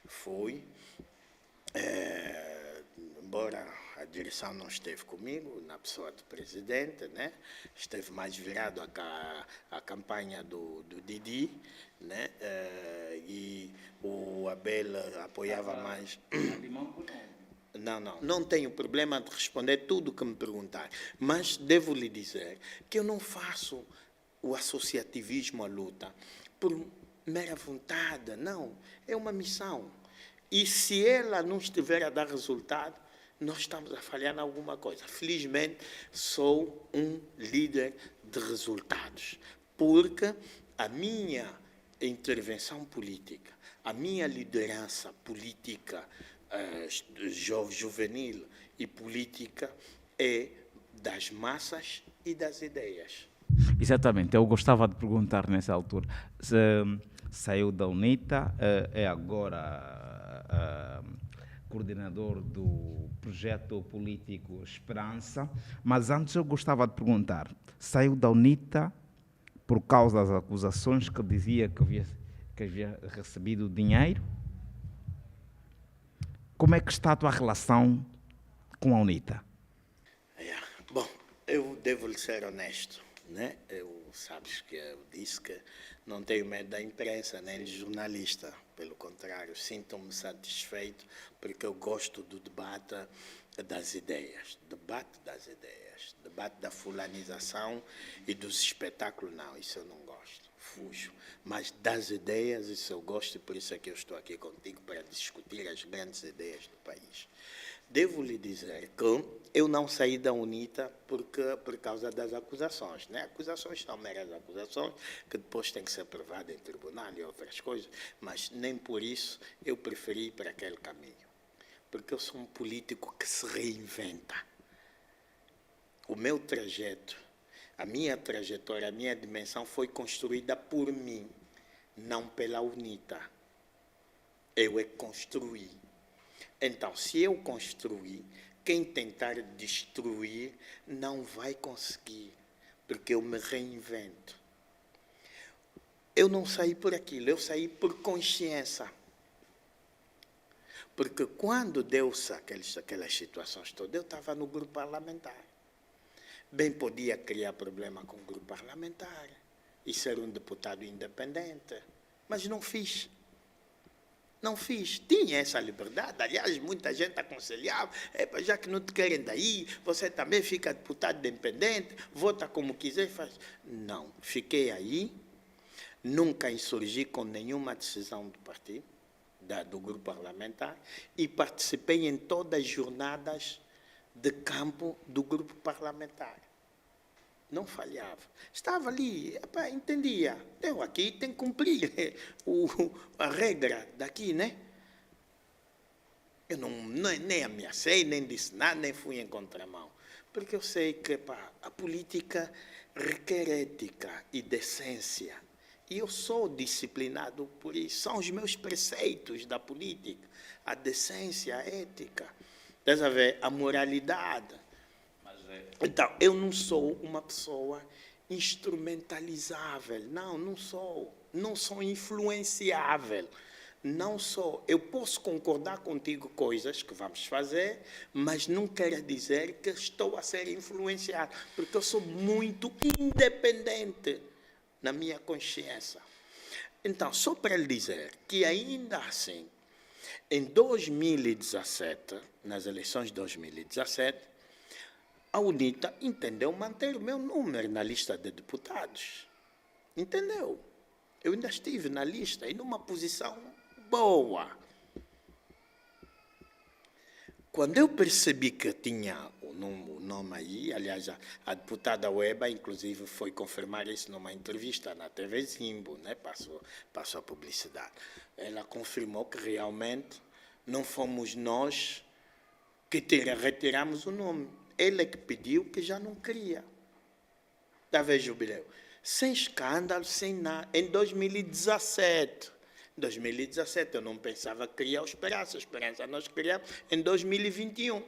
Fui, embora a direção não esteve comigo, na pessoa do presidente, né? Esteve mais virado à campanha do Didi, né? E o Abel apoiava mais. Não tenho problema de responder tudo o que me perguntar, mas devo lhe dizer que eu não faço o associativismo à luta por mera vontade, não. É uma missão. E se ela não estiver a dar resultado, nós estamos a falhar em alguma coisa. Felizmente, sou um líder de resultados, porque a minha intervenção política, a minha liderança política juvenil e política é das massas e das ideias. Exatamente, eu gostava de perguntar nessa altura, se saiu da UNITA, é agora coordenador do projeto político Esperança, mas antes eu gostava de perguntar, saiu da UNITA por causa das acusações que dizia que havia recebido dinheiro? Como é que está a tua relação com a UNITA? Bom, eu devo lhe ser honesto, né? Sabes que eu disse que não tenho medo da imprensa, nem de jornalista. Pelo contrário, sinto-me satisfeito porque eu gosto do debate das ideias. Debate das ideias. Debate da fulanização e dos espetáculos, não, isso eu não gosto. Fujo. Mas das ideias, isso eu gosto e por isso é que eu estou aqui contigo para discutir as grandes ideias do país. Devo lhe dizer que eu não saí da UNITA por causa das acusações, né? Acusações são meras acusações que depois têm que ser provadas em tribunal e outras coisas, mas nem por isso eu preferi ir para aquele caminho. Porque eu sou um político que se reinventa. O meu trajeto, a minha trajetória, a minha dimensão foi construída por mim, não pela UNITA. Eu é que construí. Então, se eu construir, quem tentar destruir não vai conseguir, porque eu me reinvento. Eu não saí por aquilo, eu saí por consciência. Porque quando deu-se aquelas situações todas, eu estava no grupo parlamentar. Bem podia criar problema com o grupo parlamentar e ser um deputado independente, mas não fiz. Não fiz. Tinha essa liberdade. Aliás, muita gente aconselhava, já que não te querem daí, você também fica deputado independente, vota como quiser. Faz. Não. Fiquei aí, nunca insurgi com nenhuma decisão do partido, do grupo parlamentar, e participei em todas as jornadas de campo do grupo parlamentar. Não falhava. Estava ali, entendia. Eu aqui tenho que cumprir a regra daqui, né? Eu nem ameacei, nem disse nada, nem fui em contramão. Porque eu sei que a política requer ética e decência. E eu sou disciplinado por isso. São os meus preceitos da política. A decência, a ética. Estás a ver? A moralidade. Então, eu não sou uma pessoa instrumentalizável. Não sou. Não sou influenciável. Não sou. Eu posso concordar contigo coisas que vamos fazer, mas não quer dizer que estou a ser influenciado, porque eu sou muito independente na minha consciência. Então, só para lhe dizer que ainda assim, em 2017, nas eleições de 2017, a UNITA entendeu manter o meu número na lista de deputados. Entendeu? Eu ainda estive na lista e numa posição boa. Quando eu percebi que tinha o nome aí, aliás, a deputada Weba, inclusive, foi confirmar isso numa entrevista na TV Zimbo, né? Passou a publicidade. Ela confirmou que realmente não fomos nós que retiramos o nome. Ele é que pediu, que já não queria. Da vez jubileu. Sem escândalo, sem nada. Em 2017. Em 2017 eu não pensava criar o Esperança. A Esperança nós criamos em 2021.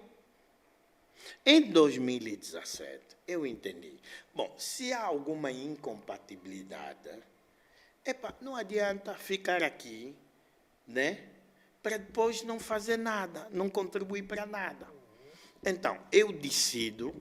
Em 2017, eu entendi. Bom, se há alguma incompatibilidade, não adianta ficar aqui, né, para depois não fazer nada, não contribuir para nada. Então, eu decido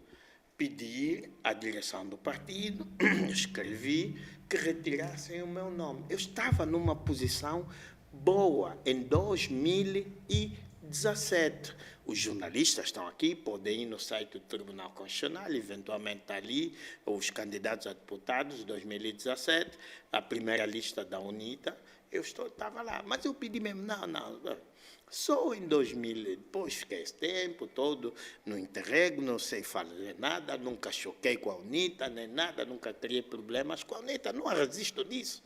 pedir à direção do partido, escrevi, que retirassem o meu nome. Eu estava numa posição boa em 2017. Os jornalistas estão aqui, podem ir no site do Tribunal Constitucional, eventualmente está ali, os candidatos a deputados de 2017, a primeira lista da UNITA, eu estava lá. Mas eu pedi mesmo, não. Só em 2000, depois fiquei esse tempo todo no interregno, não sei fazer nada, nunca choquei com a UNITA, nem nada, nunca criei problemas com a UNITA, não resisto disso.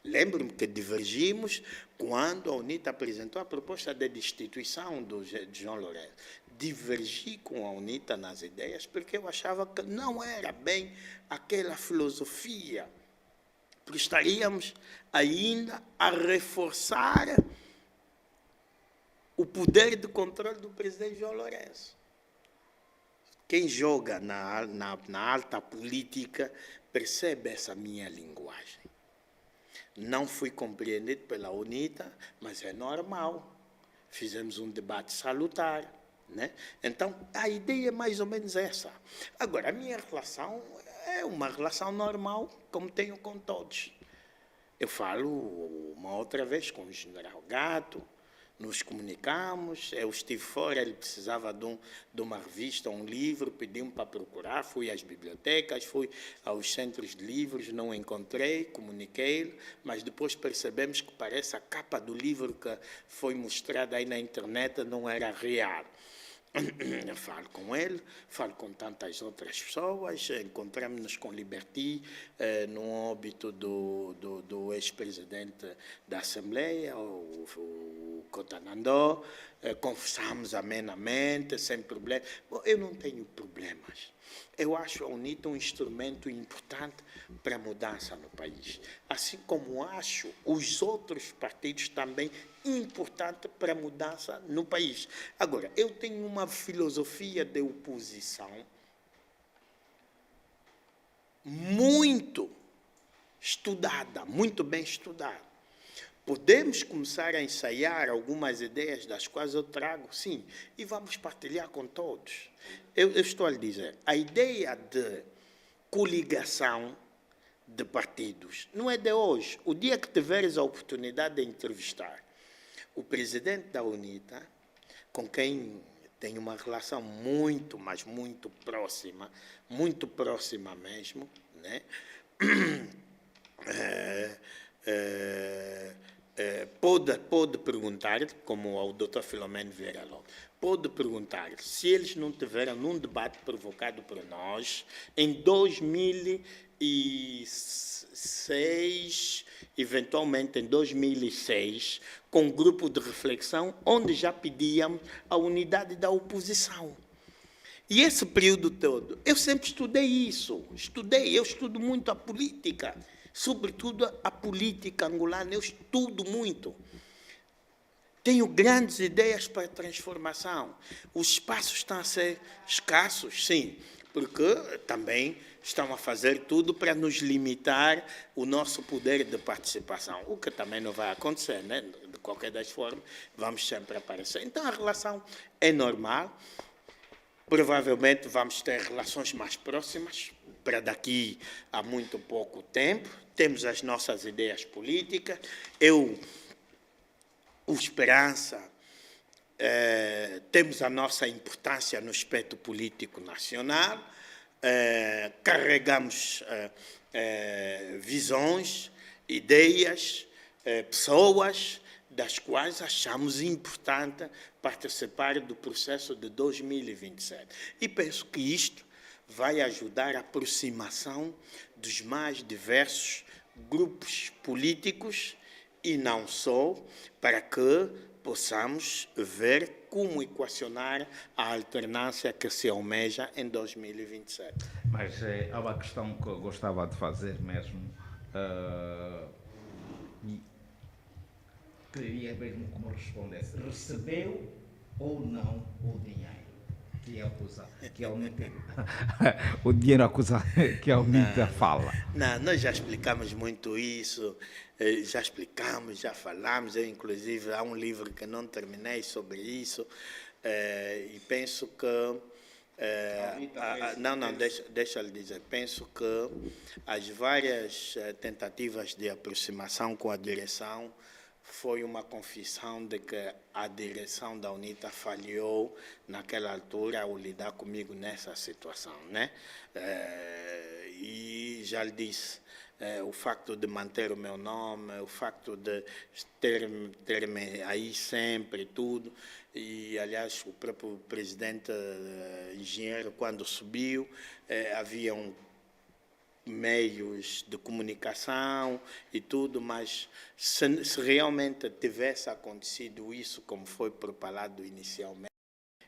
Lembro-me que divergimos quando a UNITA apresentou a proposta de destituição de João Lourenço. Divergi com a UNITA nas ideias porque eu achava que não era bem aquela filosofia, porque estaríamos ainda a reforçar o poder de controle do presidente João Lourenço. Quem joga na alta política percebe essa minha linguagem. Não fui compreendido pela UNITA, mas é normal. Fizemos um debate salutar, né? Então, a ideia é mais ou menos essa. Agora, a minha relação é uma relação normal, como tenho com todos. Eu falo uma outra vez com o general Gato, nos comunicamos, eu estive fora, ele precisava de uma revista, um livro, pediu-me para procurar, fui às bibliotecas, fui aos centros de livros, não encontrei, comuniquei-lhe, mas depois percebemos que parece a capa do livro que foi mostrada aí na internet não era real. Eu falo com ele, falo com tantas outras pessoas, encontramos-nos com Liberty no óbito do ex-presidente da Assembleia, o Cotanandó, conversamos amenamente, sem problema. Bom, eu não tenho problemas. Eu acho a UNITA um instrumento importante para a mudança no país. Assim como acho os outros partidos também importante para a mudança no país. Agora, eu tenho uma filosofia de oposição muito estudada, muito bem estudada. Podemos começar a ensaiar algumas ideias das quais eu trago, sim, e vamos partilhar com todos. Eu estou a lhe dizer, a ideia de coligação de partidos não é de hoje. O dia que tiveres a oportunidade de entrevistar o presidente da UNITA, com quem tenho uma relação muito, mas muito próxima mesmo, né? Pode perguntar, como ao Dr. Filomeno Vieira Lopes, pode perguntar se eles não tiveram num debate provocado por nós em 2006, eventualmente em 2006, com um grupo de reflexão onde já pedíamos a unidade da oposição. E esse período todo, eu sempre estudei isso, eu estudo muito a política, sobretudo a política angolana, eu estudo muito. Tenho grandes ideias para a transformação. Os espaços estão a ser escassos, sim, porque também estão a fazer tudo para nos limitar o nosso poder de participação, o que também não vai acontecer, né? De qualquer das formas, vamos sempre aparecer. Então, a relação é normal. Provavelmente vamos ter relações mais próximas para daqui a muito pouco tempo. Temos as nossas ideias políticas. O Esperança, temos a nossa importância no aspecto político nacional, carregamos visões, ideias, pessoas, das quais achamos importante participar do processo de 2027. E penso que isto vai ajudar a aproximação dos mais diversos grupos políticos e não só, para que possamos ver como equacionar a alternância que se almeja em 2027. Mas há uma questão que eu gostava de fazer mesmo, queria mesmo que me respondesse. Recebeu ou não o dinheiro? que acusa, que aumenta o dinheiro acusa, que aumenta a fala. Não, nós já explicamos muito isso, já explicamos, já falamos, eu inclusive há um livro que não terminei sobre isso, e penso que deixa eu lhe dizer, penso que as várias tentativas de aproximação com a direção foi uma confissão de que a direção da UNITA falhou naquela altura ao lidar comigo nessa situação, né? E já lhe disse, o facto de manter o meu nome, o facto de ter-me aí sempre, tudo, e aliás o próprio presidente engenheiro, quando subiu, havia meios de comunicação e tudo, mas se realmente tivesse acontecido isso como foi propalado inicialmente,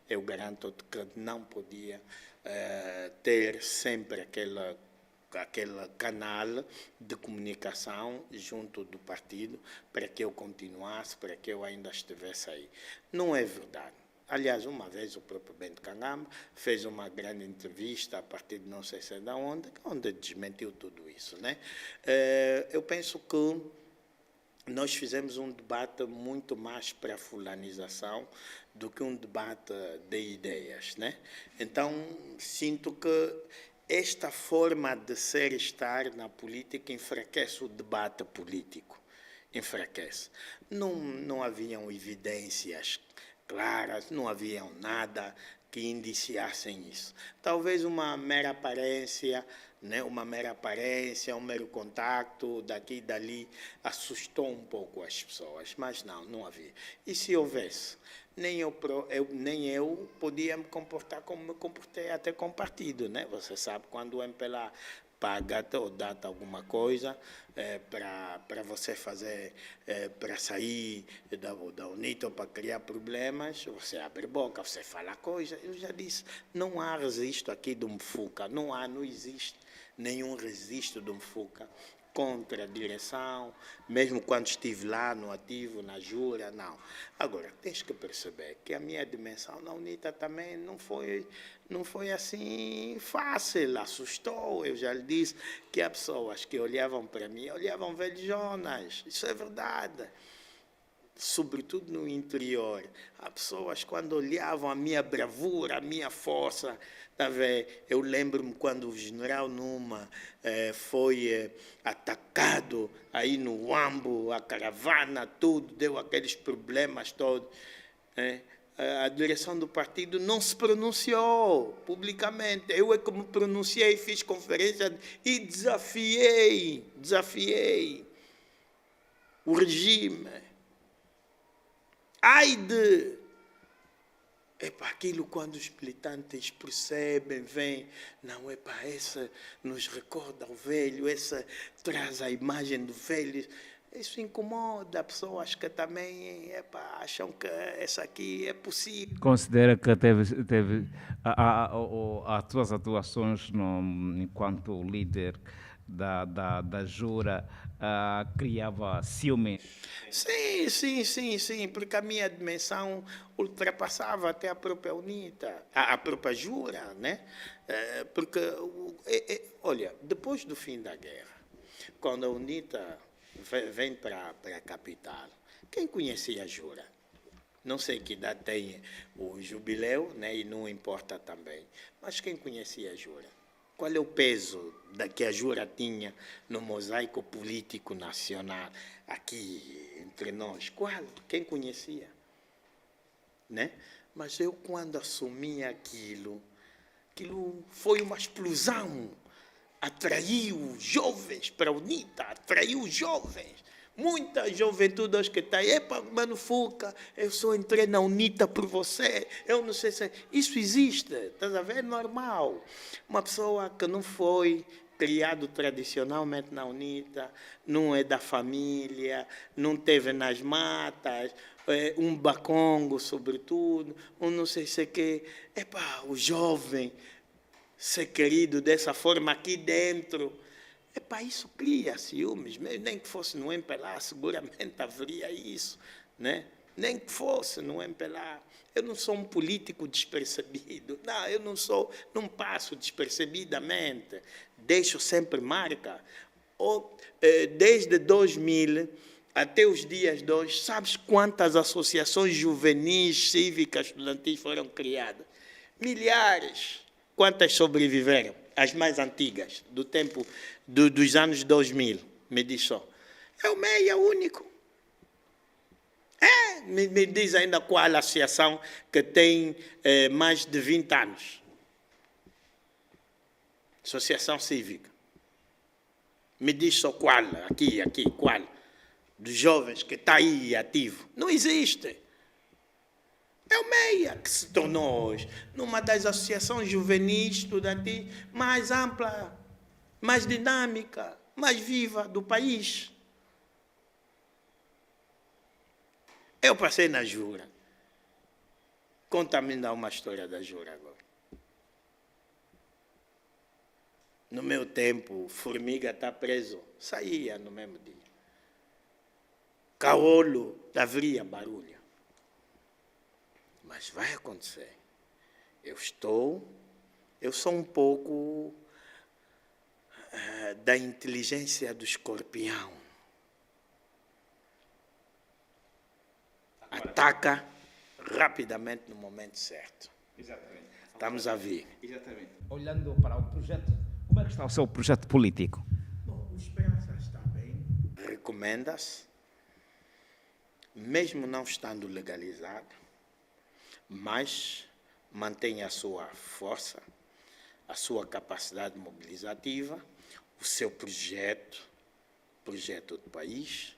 eu garanto que não podia ter sempre aquele canal de comunicação junto do partido para que eu continuasse, para que eu ainda estivesse aí. Não é verdade. Aliás, uma vez o próprio Bento Kangama fez uma grande entrevista a partir de não sei se é de onde desmentiu tudo isso, né? Eu penso que nós fizemos um debate muito mais para a fulanização do que um debate de ideias, né? Então, sinto que esta forma de ser e estar na política enfraquece o debate político, enfraquece. Não haviam evidências claras, não haviam nada que indiciassem isso. Talvez uma mera aparência, né, um mero contacto daqui e dali assustou um pouco as pessoas, mas não havia. E se houvesse? Nem eu podia me comportar como me comportei até com o partido, né? Você sabe, quando o MPLA paga ou dá alguma coisa para você fazer, para sair da UNITA ou para criar problemas, você abre boca, você fala coisa. Eu já disse, não há registro aqui do Mfuca, não existe nenhum registro do Mfuca contra a direção, mesmo quando estive lá no ativo, na Jura, não. Agora, tens que perceber que a minha dimensão na UNITA também não foi assim fácil, assustou. Eu já lhe disse que há pessoas que olhavam para mim, olhavam velho Jonas, isso é verdade. Sobretudo no interior, há pessoas quando olhavam a minha bravura, a minha força. Eu lembro-me quando o general Numa foi atacado aí no Huambo, a caravana, tudo, deu aqueles problemas todos. A direção do partido não se pronunciou publicamente. Eu é que me pronunciei, fiz conferência e desafiei o regime. Ai de... aquilo quando os militantes percebem, vêm, não, essa nos recorda o velho, essa traz a imagem do velho. Isso incomoda pessoas que também acham que essa aqui é possível. Considera que teve as tuas atuações enquanto líder da Jura criava ciúme? Sim, porque a minha dimensão ultrapassava até a própria UNITA, a própria Jura, né? Porque, olha, depois do fim da guerra, quando a UNITA vem para a capital, quem conhecia a Jura? Não sei que idade tem o jubileu, né? E não importa também, mas quem conhecia a Jura? Qual é o peso que a Jura tinha no mosaico político nacional aqui entre nós? Qual? Quem conhecia? Né? Mas eu, quando assumi aquilo foi uma explosão. Atraiu jovens para a UNITA, atraiu jovens. Muita juventude hoje que está aí, Mano Fuca, eu só entrei na UNITA por você, eu não sei se... Isso existe, estás a ver? É normal. Uma pessoa que não foi criado tradicionalmente na UNITA, não é da família, não teve nas matas, um bacongo, sobretudo, um não sei se quê. O jovem ser querido dessa forma aqui dentro... isso cria ciúmes, nem que fosse no MPLA, seguramente haveria isso, né? nem que fosse no MPLA. Eu não sou um político despercebido. Não, eu não passo despercebidamente. Deixo sempre marca. Desde 2000 até os dias de hoje, sabes quantas associações juvenis, cívicas, estudantis foram criadas? Milhares. Quantas sobreviveram? As mais antigas, do tempo dos anos 2000, me diz só. É o MEI, é o único. Me diz ainda qual a associação que tem mais de 20 anos. Associação cívica. Me diz só qual, aqui, qual. Dos jovens que está aí ativo. Não existe. É o MEIA que se tornou hoje numa das associações juvenis estudantis mais ampla, mais dinâmica, mais viva do país. Eu passei na Jura. Conta-me ainda uma história da Jura agora. No meu tempo, Formiga está preso. Saía no mesmo dia. Caolo, haveria barulho. Mas vai acontecer. Eu sou um pouco da inteligência do escorpião. Ataca rapidamente no momento certo. Exatamente. Estamos a ver. Exatamente. Olhando para o projeto, como é que está o seu projeto político? Bom, o Esperança está bem. Recomenda-se, mesmo não estando legalizado, mas mantém a sua força, a sua capacidade mobilizativa, o seu projeto de país,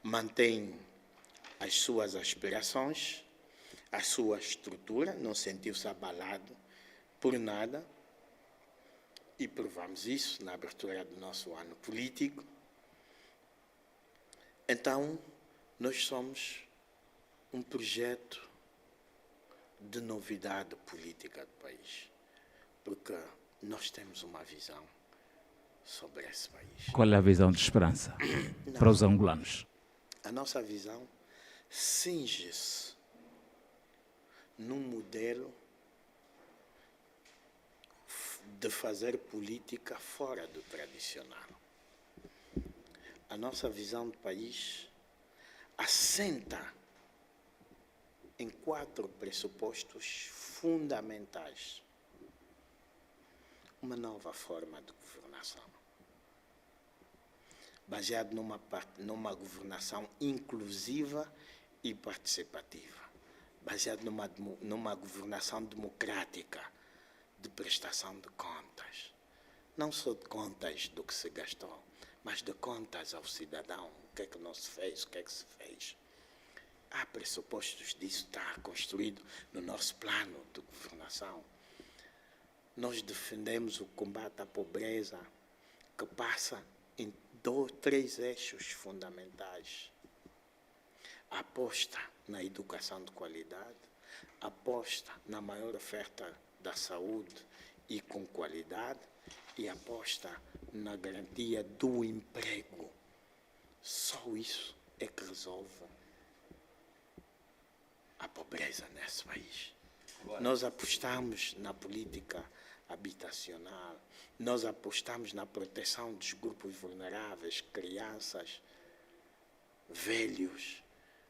mantém as suas aspirações, a sua estrutura, não sentiu-se abalado por nada, e provamos isso na abertura do nosso ano político. Então, nós somos um projeto de novidade política do país, porque nós temos uma visão sobre esse país. Qual é a visão de esperança para os angolanos? A nossa visão cinge-se num modelo de fazer política fora do tradicional. A nossa visão de país assenta em 4 pressupostos fundamentais. Uma nova forma de governação, baseada numa governação inclusiva e participativa, baseada numa governação democrática, de prestação de contas. Não só de contas do que se gastou, mas de contas ao cidadão. O que é que não se fez, o que é que se fez. Há pressupostos disso, está construído no nosso plano de governação. Nós defendemos o combate à pobreza, que passa em 3 eixos fundamentais. A aposta na educação de qualidade, a aposta na maior oferta da saúde e com qualidade, e a aposta na garantia do emprego. Só isso é que resolve a pobreza nesse país. Nós apostamos na política habitacional, nós apostamos na proteção dos grupos vulneráveis, crianças, velhos,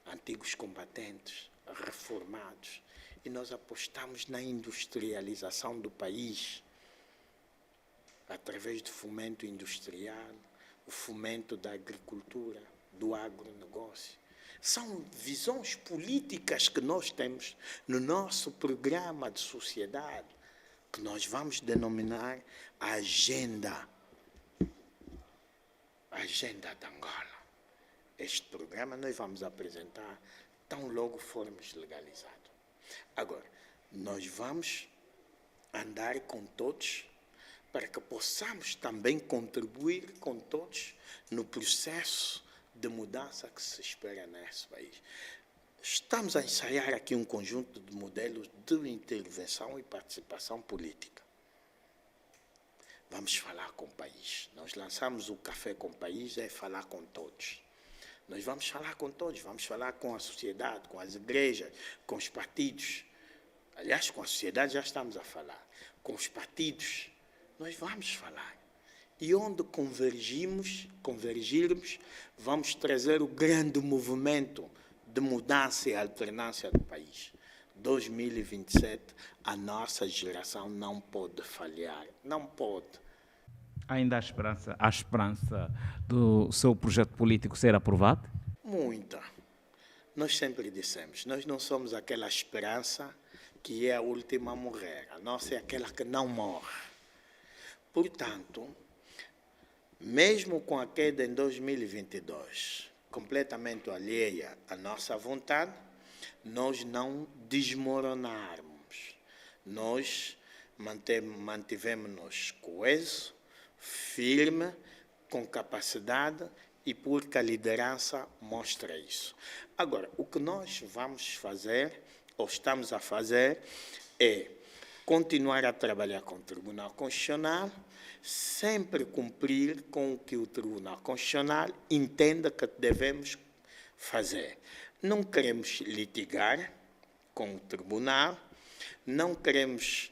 antigos combatentes, reformados, e nós apostamos na industrialização do país, através do fomento industrial, o fomento da agricultura, do agronegócio. São visões políticas que nós temos no nosso programa de sociedade, que nós vamos denominar a Agenda de Angola. Este programa nós vamos apresentar tão logo formos legalizados. Agora, nós vamos andar com todos para que possamos também contribuir com todos no processo de mudança que se espera nesse país. Estamos a ensaiar aqui um conjunto de modelos de intervenção e participação política. Vamos falar com o país. Nós lançamos o Café com o País, é falar com todos. Nós vamos falar com todos, vamos falar com a sociedade, com as igrejas, com os partidos. Aliás, com a sociedade já estamos a falar. Com os partidos, nós vamos falar. E onde convergirmos, vamos trazer o grande movimento de mudança e alternância do país. 2027, a nossa geração não pode falhar, não pode. Ainda há esperança do seu projeto político ser aprovado? Muita. Nós sempre dissemos, nós não somos aquela esperança que é a última a morrer. A nossa é aquela que não morre. Portanto, mesmo com a queda em 2022, completamente alheia à nossa vontade, nós não desmoronarmos. Nós mantivemos-nos coesos, firme, com capacidade e porque a liderança mostra isso. Agora, o que nós vamos fazer, ou estamos a fazer, é continuar a trabalhar com o Tribunal Constitucional, sempre cumprir com o que o Tribunal Constitucional entenda que devemos fazer. Não queremos litigar com o Tribunal, não queremos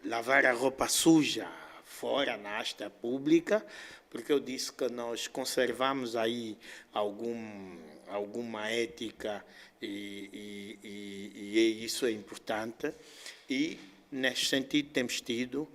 lavar a roupa suja fora na asta pública, porque eu disse que nós conservamos aí alguma ética e isso é importante. E, neste sentido, temos tido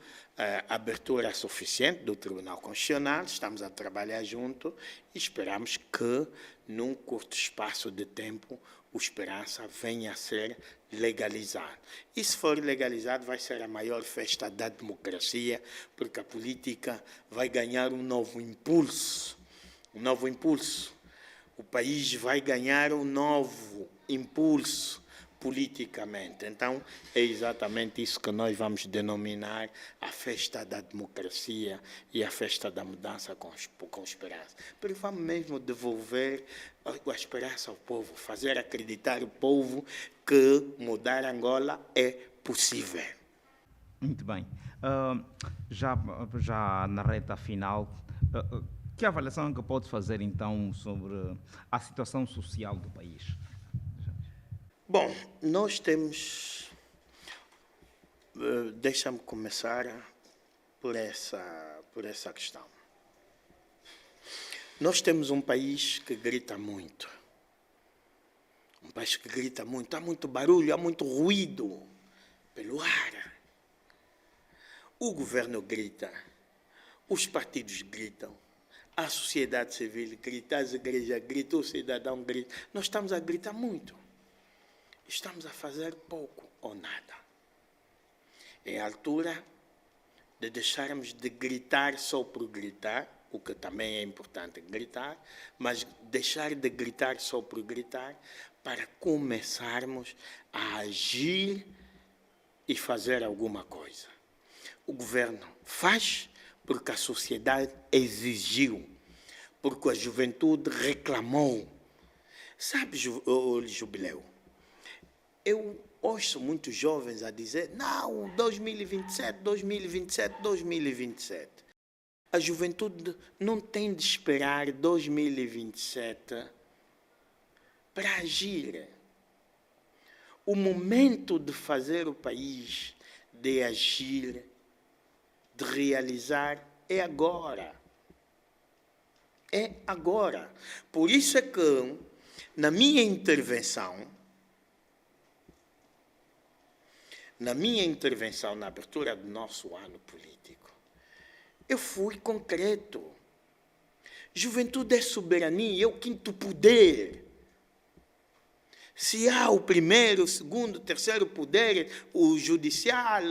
abertura suficiente do Tribunal Constitucional, estamos a trabalhar junto e esperamos que, num curto espaço de tempo, o Esperança venha a ser legalizado. E se for legalizado, vai ser a maior festa da democracia, porque a política vai ganhar um novo impulso. Um novo impulso. O país vai ganhar um novo impulso politicamente. Então, é exatamente isso que nós vamos denominar a festa da democracia e a festa da mudança com esperança. Porque vamos mesmo devolver a esperança ao povo, fazer acreditar o povo que mudar Angola é possível. Muito bem. Já na reta final, que avaliação é que pode fazer, então, sobre a situação social do país? Bom, nós temos... Deixa-me começar por essa questão. Nós temos um país que grita muito. Um país que grita muito. Há muito barulho, há muito ruído pelo ar. O governo grita, os partidos gritam, a sociedade civil grita, as igrejas gritam, o cidadão grita. Nós estamos a gritar muito. Estamos a fazer pouco ou nada. É a altura de deixarmos de gritar só por gritar, o que também é importante gritar, mas deixar de gritar só por gritar para começarmos a agir e fazer alguma coisa. O governo faz porque a sociedade exigiu, porque a juventude reclamou. Sabe, Jubileu, eu ouço muitos jovens a dizer, não, 2027, 2027, 2027. A juventude não tem de esperar 2027 para agir. O momento de fazer o país, de agir, de realizar, é agora. É agora. Por isso é que, na minha intervenção, na abertura do nosso ano político, eu fui concreto. Juventude é soberania, é o quinto poder. Se há o primeiro, o segundo, o terceiro poder, o judicial,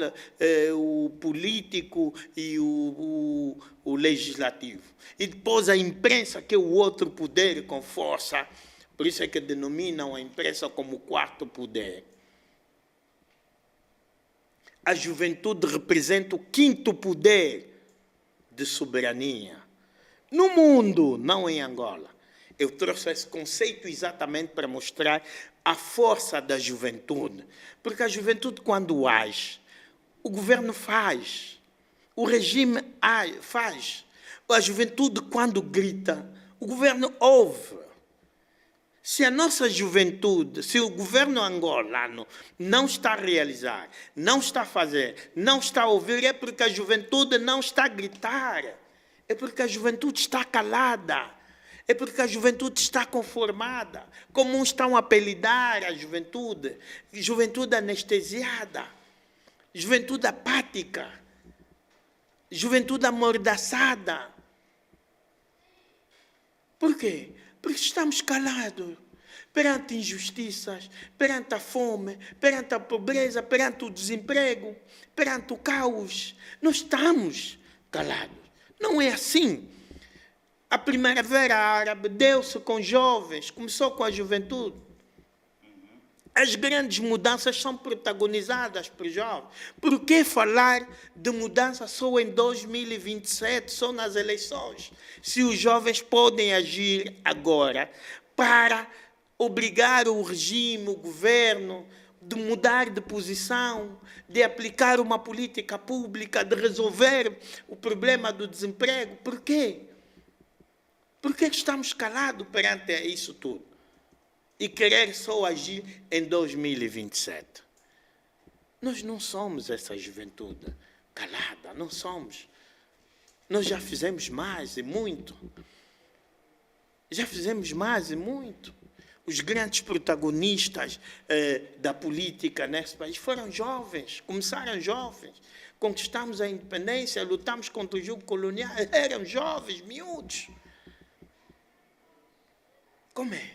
o político e o legislativo. E depois a imprensa, que é o outro poder com força. Por isso é que denominam a imprensa como o quarto poder. A juventude representa o quinto poder de soberania. No mundo, não em Angola. Eu trouxe esse conceito exatamente para mostrar a força da juventude. Porque a juventude, quando age, o governo faz, o regime faz. A juventude, quando grita, O governo ouve. Se a nossa juventude, se o governo angolano não está a realizar, não está a fazer, não está a ouvir, é porque a juventude não está a gritar. É porque a juventude está calada. É porque a juventude está conformada. Como uns estão a apelidar a juventude. Juventude anestesiada. Juventude apática. Juventude amordaçada. Por quê? Porque estamos calados perante injustiças, perante a fome, perante a pobreza, perante o desemprego, perante o caos. Nós estamos calados. Não é assim. A primavera árabe deu-se com jovens, começou com a juventude. As grandes mudanças são protagonizadas por jovens. Por que falar de mudança só em 2027, só nas eleições? Se os jovens podem agir agora para obrigar o regime, o governo, de mudar de posição, de aplicar uma política pública, de resolver o problema do desemprego. Por quê? Por que estamos calados perante isso tudo? E querer só agir em 2027. Nós não somos essa juventude calada, não somos. Nós já fizemos mais e muito. Já fizemos mais e muito. Os grandes protagonistas da política nesse país foram jovens, começaram jovens. Conquistamos a independência, lutamos contra o jugo colonial, eram jovens, miúdos. Como é?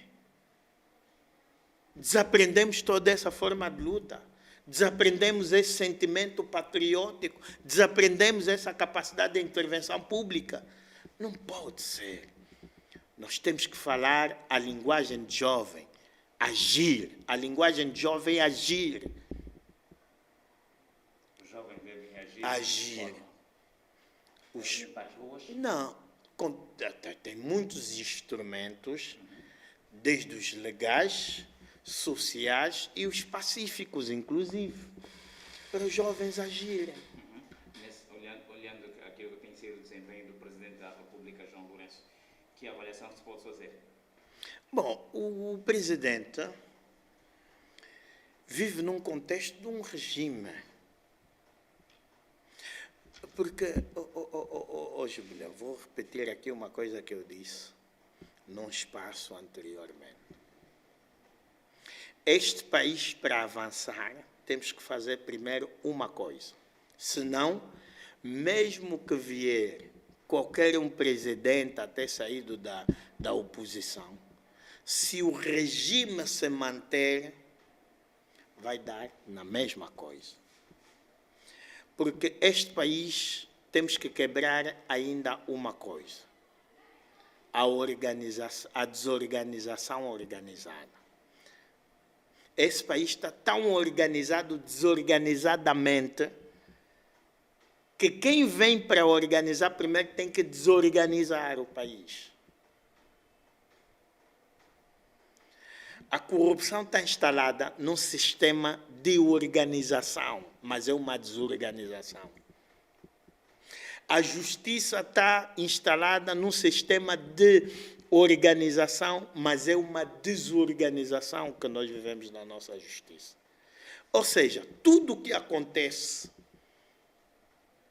Desaprendemos toda essa forma de luta, desaprendemos esse sentimento patriótico, desaprendemos essa capacidade de intervenção pública. Não pode ser. Nós temos que falar a linguagem de jovem, agir. A linguagem de jovem é agir. Os jovens devem agir. Agir. Não, tem muitos instrumentos, desde os legais, sociais e os pacíficos, inclusive, para os jovens agirem. Olhando aquilo que tem sido o desempenho do Presidente da República, João Lourenço, que avaliação se pode fazer? Bom, o Presidente vive num contexto de um regime. Porque, Jubileu, vou repetir aqui uma coisa que eu disse num espaço anteriormente. Este país, para avançar, temos que fazer primeiro uma coisa. Senão, mesmo que vier qualquer um presidente até saído da oposição, se o regime se manter, vai dar na mesma coisa. Porque este país, temos que quebrar ainda uma coisa. A desorganização organizada. Esse país está tão organizado desorganizadamente que quem vem para organizar primeiro tem que desorganizar o país. A corrupção está instalada num sistema de organização, mas é uma desorganização. A justiça está instalada num sistema de organização, mas é uma desorganização que nós vivemos na nossa justiça. Ou seja, tudo o que acontece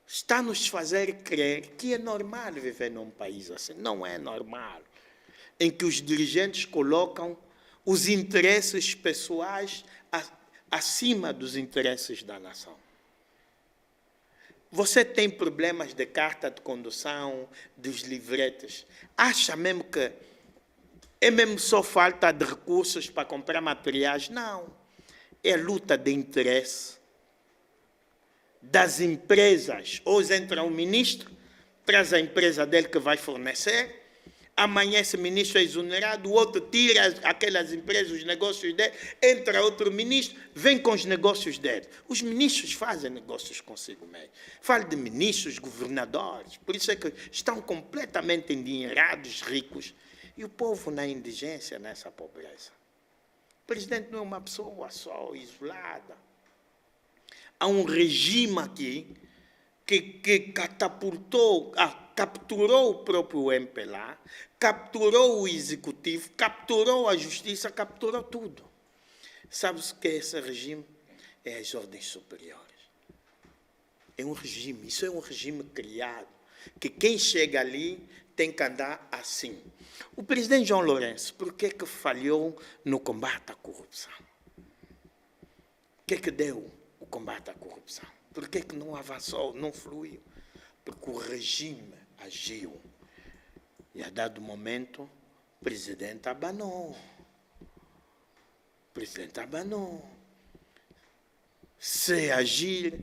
está a nos fazer crer que é normal viver num país assim. Não é normal. Em que os dirigentes colocam os interesses pessoais acima dos interesses da nação. Você tem problemas de carta de condução, dos livretes. Acha mesmo que é mesmo só falta de recursos para comprar materiais? Não. É luta de interesse das empresas. Hoje entra um ministro, traz a empresa dele que vai fornecer, amanhã esse ministro é exonerado, o outro tira aquelas empresas, os negócios dele, entra outro ministro, vem com os negócios dele. Os ministros fazem negócios consigo mesmo. Falo de ministros, governadores, por isso é que estão completamente endinheirados, ricos, e o povo na indigência, nessa pobreza. O presidente não é uma pessoa só, isolada. Há um regime aqui que catapultou capturou o próprio MPLA, capturou o executivo, capturou a justiça, capturou tudo. Sabe-se o que é esse regime? É as ordens superiores. É um regime, isso é um regime criado, que quem chega ali tem que andar assim. O presidente João Lourenço, por que falhou no combate à corrupção? O que deu o combate à corrupção? Por que não avançou, não fluiu? Porque o regime agiu. E a dado momento, o presidente abanou. O presidente abanou. Se agir,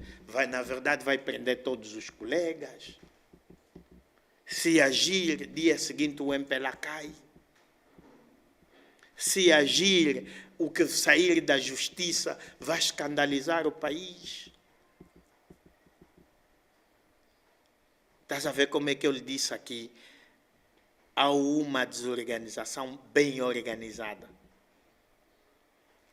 na verdade, vai prender todos os colegas. Se agir, dia seguinte o MPLA cai. Se agir, o que sair da justiça vai escandalizar o país. Estás a ver como é que eu lhe disse aqui? Há uma desorganização bem organizada.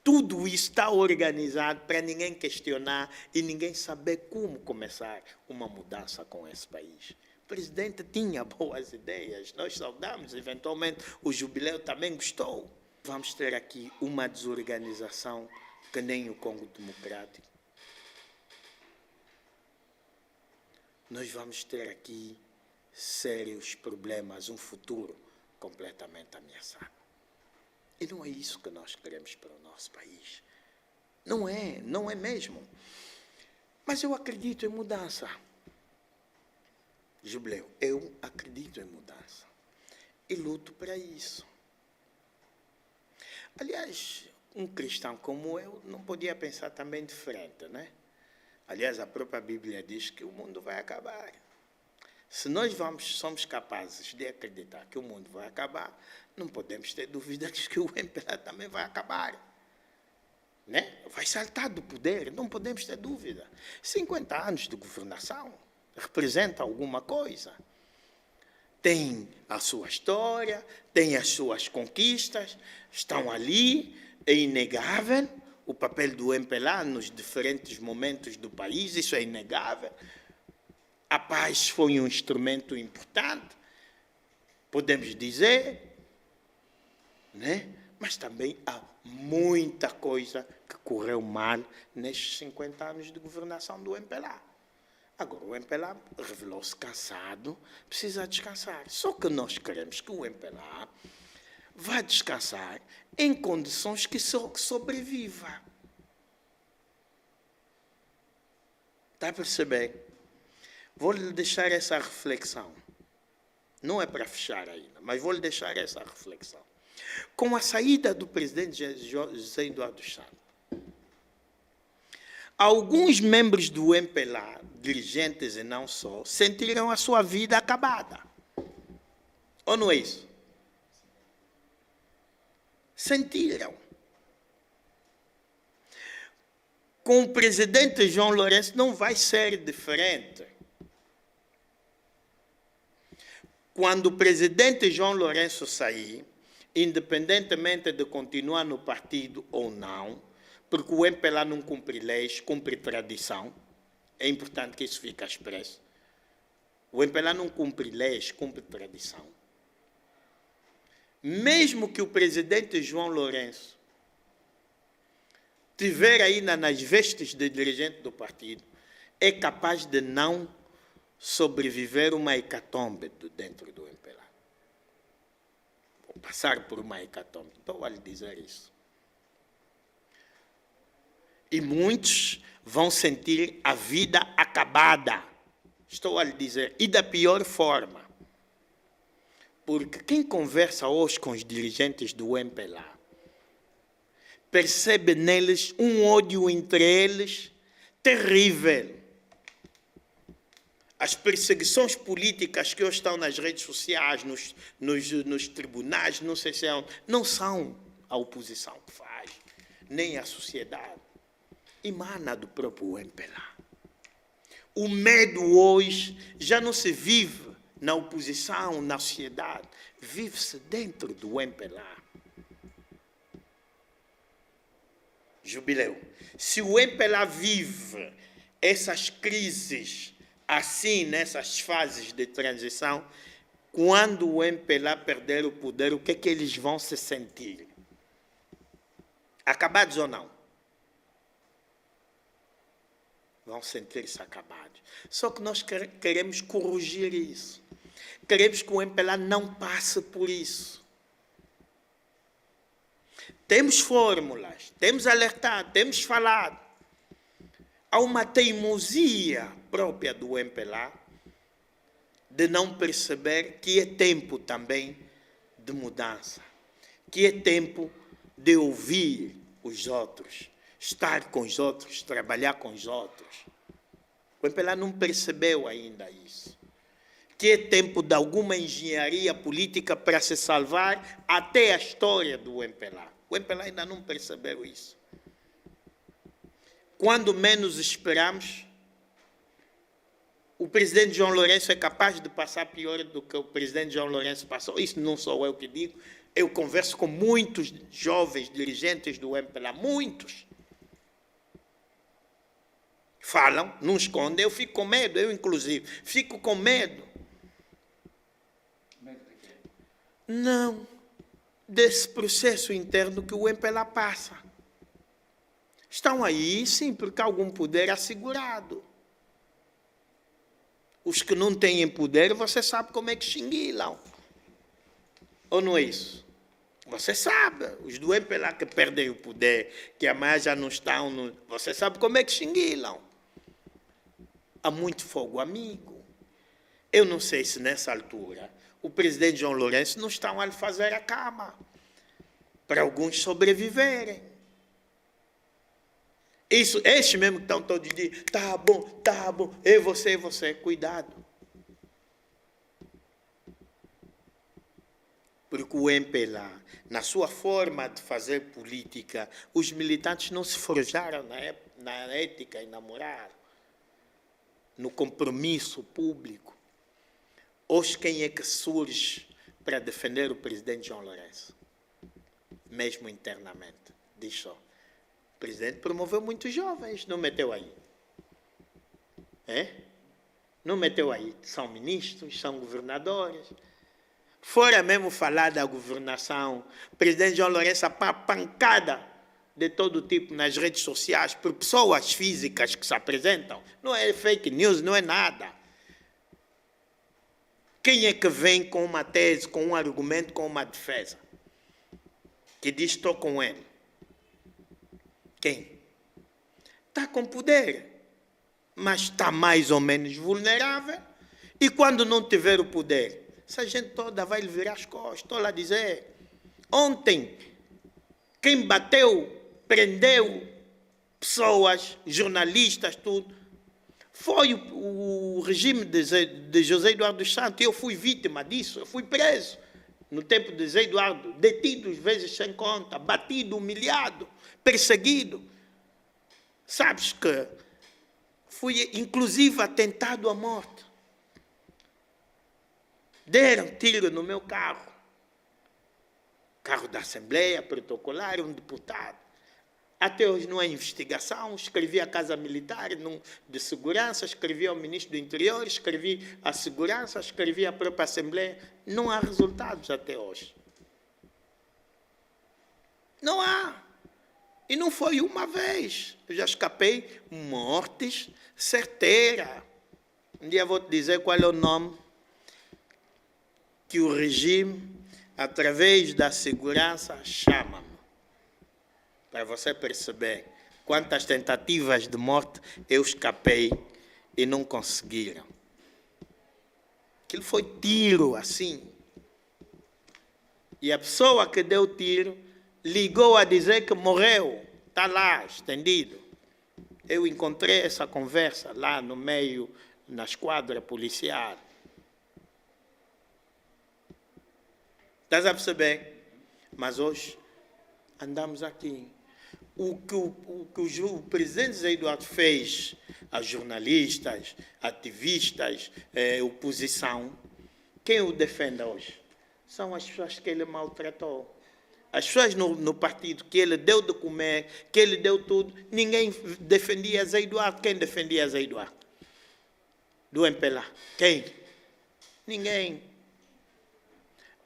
Tudo está organizado para ninguém questionar e ninguém saber como começar uma mudança com esse país. O presidente tinha boas ideias, nós saudamos, eventualmente o Jubileu também gostou. Vamos ter aqui uma desorganização que nem o Congo Democrático. Nós vamos ter aqui sérios problemas, um futuro completamente ameaçado. E não é isso que nós queremos para o nosso país. Não é mesmo. Mas eu acredito em mudança. Jubileu, eu acredito em mudança. E luto para isso. Aliás, um cristão como eu não podia pensar também diferente, né? Aliás, a própria Bíblia diz que o mundo vai acabar. Se nós somos capazes de acreditar que o mundo vai acabar, não podemos ter dúvidas que o MPLA também vai acabar. Né? Vai saltar do poder, não podemos ter dúvida. 50 anos de governação representa alguma coisa. Tem a sua história, tem as suas conquistas, estão ali, é inegável. O papel do MPLA nos diferentes momentos do país, isso é inegável. A paz foi um instrumento importante, podemos dizer, né? Mas também há muita coisa que correu mal nestes 50 anos de governação do MPLA. Agora, o MPLA revelou-se cansado, precisa descansar. Só que nós queremos que o MPLA vá descansar em condições que sobreviva. Está a perceber? Vou-lhe deixar essa reflexão. Não é para fechar ainda, mas vou-lhe deixar essa reflexão. Com a saída do presidente José Eduardo Santos, alguns membros do MPLA, dirigentes e não só, sentiram a sua vida acabada. Ou não é isso? Sentiram. Com o presidente João Lourenço não vai ser diferente. Quando o presidente João Lourenço sair, independentemente de continuar no partido ou não, porque o MPLA não cumpre leis, cumpre tradição, é importante que isso fique expresso. O MPLA não cumpre leis, cumpre tradição. Mesmo que o presidente João Lourenço tiver ainda nas vestes de dirigente do partido, é capaz de não sobreviver uma hecatombe dentro do MPLA. Vou passar por uma hecatombe, estou a lhe dizer isso. E muitos vão sentir a vida acabada, estou a lhe dizer, e da pior forma. Porque quem conversa hoje com os dirigentes do MPLA percebe neles um ódio entre eles terrível. As perseguições políticas que hoje estão nas redes sociais, nos tribunais, não sei se é, não são a oposição que faz, nem a sociedade. Emana do próprio MPLA. O medo hoje já não se vive na oposição, na sociedade, vive-se dentro do MPLA. Jubileu, se o MPLA vive essas crises assim, nessas fases de transição, quando o MPLA perder o poder, o que é que eles vão se sentir? Acabados ou não? Vão sentir-se acabados. Só que nós queremos corrigir isso. Queremos que o MPLA não passe por isso. Temos fórmulas, temos alertado, temos falado. Há uma teimosia própria do MPLA de não perceber que é tempo também de mudança, que é tempo de ouvir os outros, estar com os outros, trabalhar com os outros. O MPLA não percebeu ainda isso. Que é tempo de alguma engenharia política para se salvar até a história do MPLA. O MPLA ainda não percebeu isso. Quando menos esperamos, o presidente João Lourenço é capaz de passar pior do que o presidente João Lourenço passou. Isso não sou eu que digo. Eu converso com muitos jovens dirigentes do MPLA, muitos. Falam, não escondem, eu fico com medo, eu inclusive, fico com medo. Não, desse processo interno que o MPLA passa. Estão aí, sim, porque há algum poder assegurado. Os que não têm poder, você sabe como é que xinguilam. Ou não é isso? Você sabe, os do MPLA que perdem o poder, que amanhã já não estão, você sabe como é que xinguilam. Há muito fogo amigo. Eu não sei se nessa altura o presidente João Lourenço não está a lhe fazer a cama para alguns sobreviverem. Isso, estes mesmo que estão todos dias, tá bom, e você, cuidado. Porque o MPLA, na sua forma de fazer política, os militantes não se forjaram na ética e na moral, no compromisso público. Hoje quem é que surge para defender o presidente João Lourenço? Mesmo internamente, diz só. O presidente promoveu muitos jovens, não meteu aí. Não meteu aí. São ministros, são governadores. Fora mesmo falar da governação, o presidente João Lourenço apá pancada de todo tipo nas redes sociais por pessoas físicas que se apresentam. Não é fake news, não é nada. Quem é que vem com uma tese, com um argumento, com uma defesa? Que diz, estou com ele. Quem? Está com poder, mas está mais ou menos vulnerável. E quando não tiver o poder, essa gente toda vai lhe virar as costas. Estou lá a dizer. Ontem, quem bateu, prendeu pessoas, jornalistas, tudo, foi o regime de José Eduardo dos Santos. Eu fui vítima disso, eu fui preso. No tempo de José Eduardo, detido vezes sem conta, batido, humilhado, perseguido. Sabes que fui, inclusive, atentado à morte. Deram tiro no meu carro. Carro da Assembleia Protocolar, um deputado. Até hoje não há investigação. Escrevi à Casa Militar de Segurança, escrevi ao Ministro do Interior, escrevi à Segurança, escrevi à própria Assembleia. Não há resultados até hoje. Não há. E não foi uma vez. Eu já escapei mortes certeiras. Um dia vou te dizer qual é o nome que o regime, através da segurança, chama-me. Para você perceber quantas tentativas de morte eu escapei e não conseguiram. Aquilo foi tiro, assim. E a pessoa que deu o tiro ligou a dizer que morreu. Está lá, estendido. Eu encontrei essa conversa lá no meio, na esquadra policial. Estás a perceber? Mas hoje andamos aqui. O que o presidente José Eduardo fez a jornalistas, ativistas, oposição, quem o defende hoje? São as pessoas que ele maltratou. As pessoas no partido que ele deu de comer, que ele deu tudo, ninguém defendia José Eduardo. Quem defendia José Eduardo? do MPLA? Quem? Ninguém.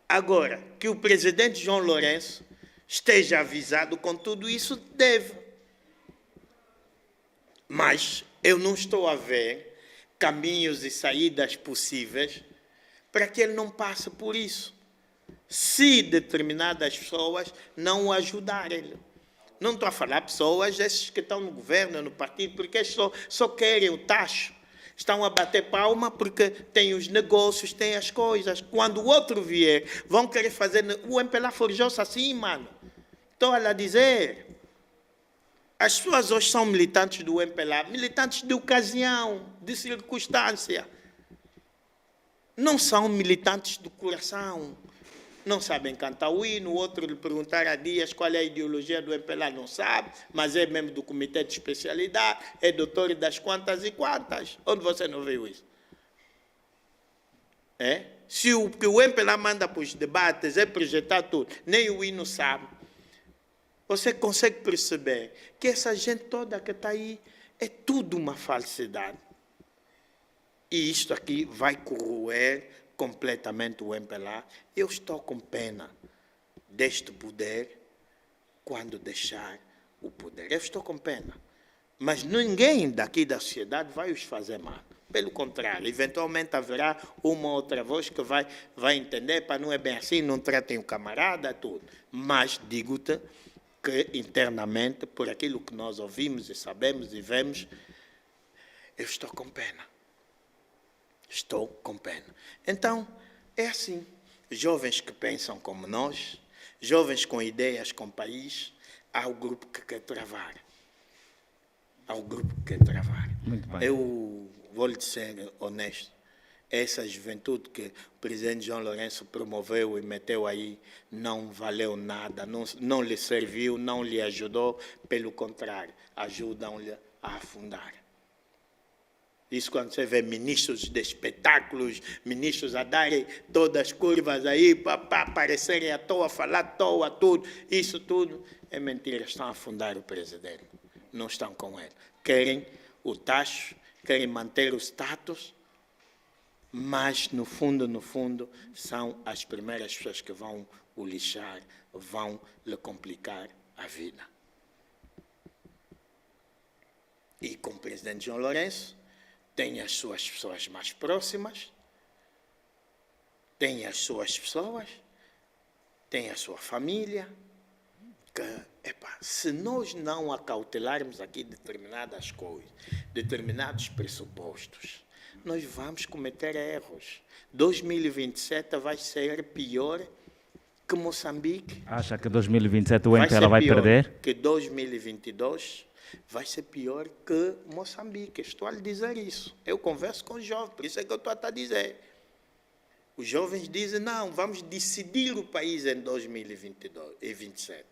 Agora, que o presidente João Lourenço esteja avisado com tudo isso, deve. Mas eu não estou a ver caminhos e saídas possíveis para que ele não passe por isso. Se determinadas pessoas não o ajudarem. Não estou a falar pessoas, esses que estão no governo, no partido, porque eles só querem o tacho. Estão a bater palma porque têm os negócios, têm as coisas. Quando o outro vier, vão querer fazer... O MPLA forjou-se assim, mano. Estou a dizer. As pessoas hoje são militantes do MPLA, militantes de ocasião, de circunstância. Não são militantes do coração. Não sabem cantar o hino. O outro lhe perguntar há dias qual é a ideologia do MPLA, não sabe, mas é membro do comitê de especialidade, é doutor das quantas e quantas. Onde você não viu isso? É? Se o que o MPLA manda para os debates é projetar tudo, nem o hino sabe. Você consegue perceber que essa gente toda que está aí é tudo uma falsidade. E isto aqui vai corroer completamente o MPLA. Eu estou com pena deste poder quando deixar o poder. Eu estou com pena. Mas ninguém daqui da sociedade vai os fazer mal. Pelo contrário, eventualmente haverá uma outra voz que vai entender, para não é bem assim, não tratem o camarada, tudo. Mas digo-te que internamente, por aquilo que nós ouvimos e sabemos e vemos, eu estou com pena. Estou com pena. Então, é assim. Jovens que pensam como nós, jovens com ideias, com país, há o grupo que quer travar. Há o grupo que quer travar. Muito bem. Eu vou-lhe ser honesto. Essa juventude que o presidente João Lourenço promoveu e meteu aí não valeu nada, não lhe serviu, não lhe ajudou, pelo contrário, ajudam-lhe a afundar. Isso quando você vê ministros de espetáculos, ministros a darem todas as curvas aí, para aparecerem à toa, falar à toa, tudo, isso tudo é mentira, estão a afundar o presidente, não estão com ele. Querem o tacho, querem manter o status, mas no fundo, são as primeiras pessoas que vão o lixar, vão lhe complicar a vida. E com o presidente João Lourenço, tem as suas pessoas mais próximas, tem as suas pessoas, tem a sua família, que, se nós não acautelarmos aqui determinadas coisas, determinados pressupostos, nós vamos cometer erros. 2027 vai ser pior que Moçambique. Acha que 2027 o MPLA vai perder? Que 2022 vai ser pior que Moçambique. Estou a lhe dizer isso. Eu converso com os jovens, por isso é que eu estou a dizer. Os jovens dizem, não, vamos decidir o país em 2027.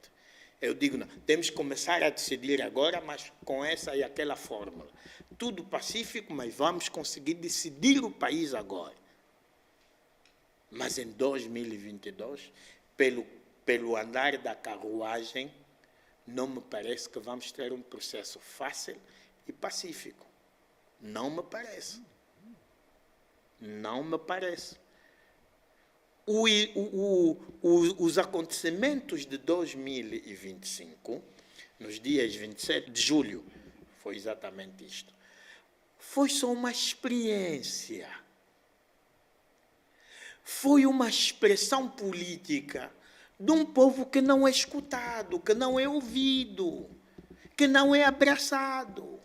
Eu digo, não, temos que começar a decidir agora, mas com essa e aquela fórmula. Tudo pacífico, mas vamos conseguir decidir o país agora. Mas em 2022, pelo andar da carruagem, não me parece que vamos ter um processo fácil e pacífico. Não me parece. Não me parece. Os acontecimentos de 2025, nos dias 27 de julho, foi exatamente isto. Foi só uma experiência. Foi uma expressão política de um povo que não é escutado, que não é ouvido, que não é abraçado.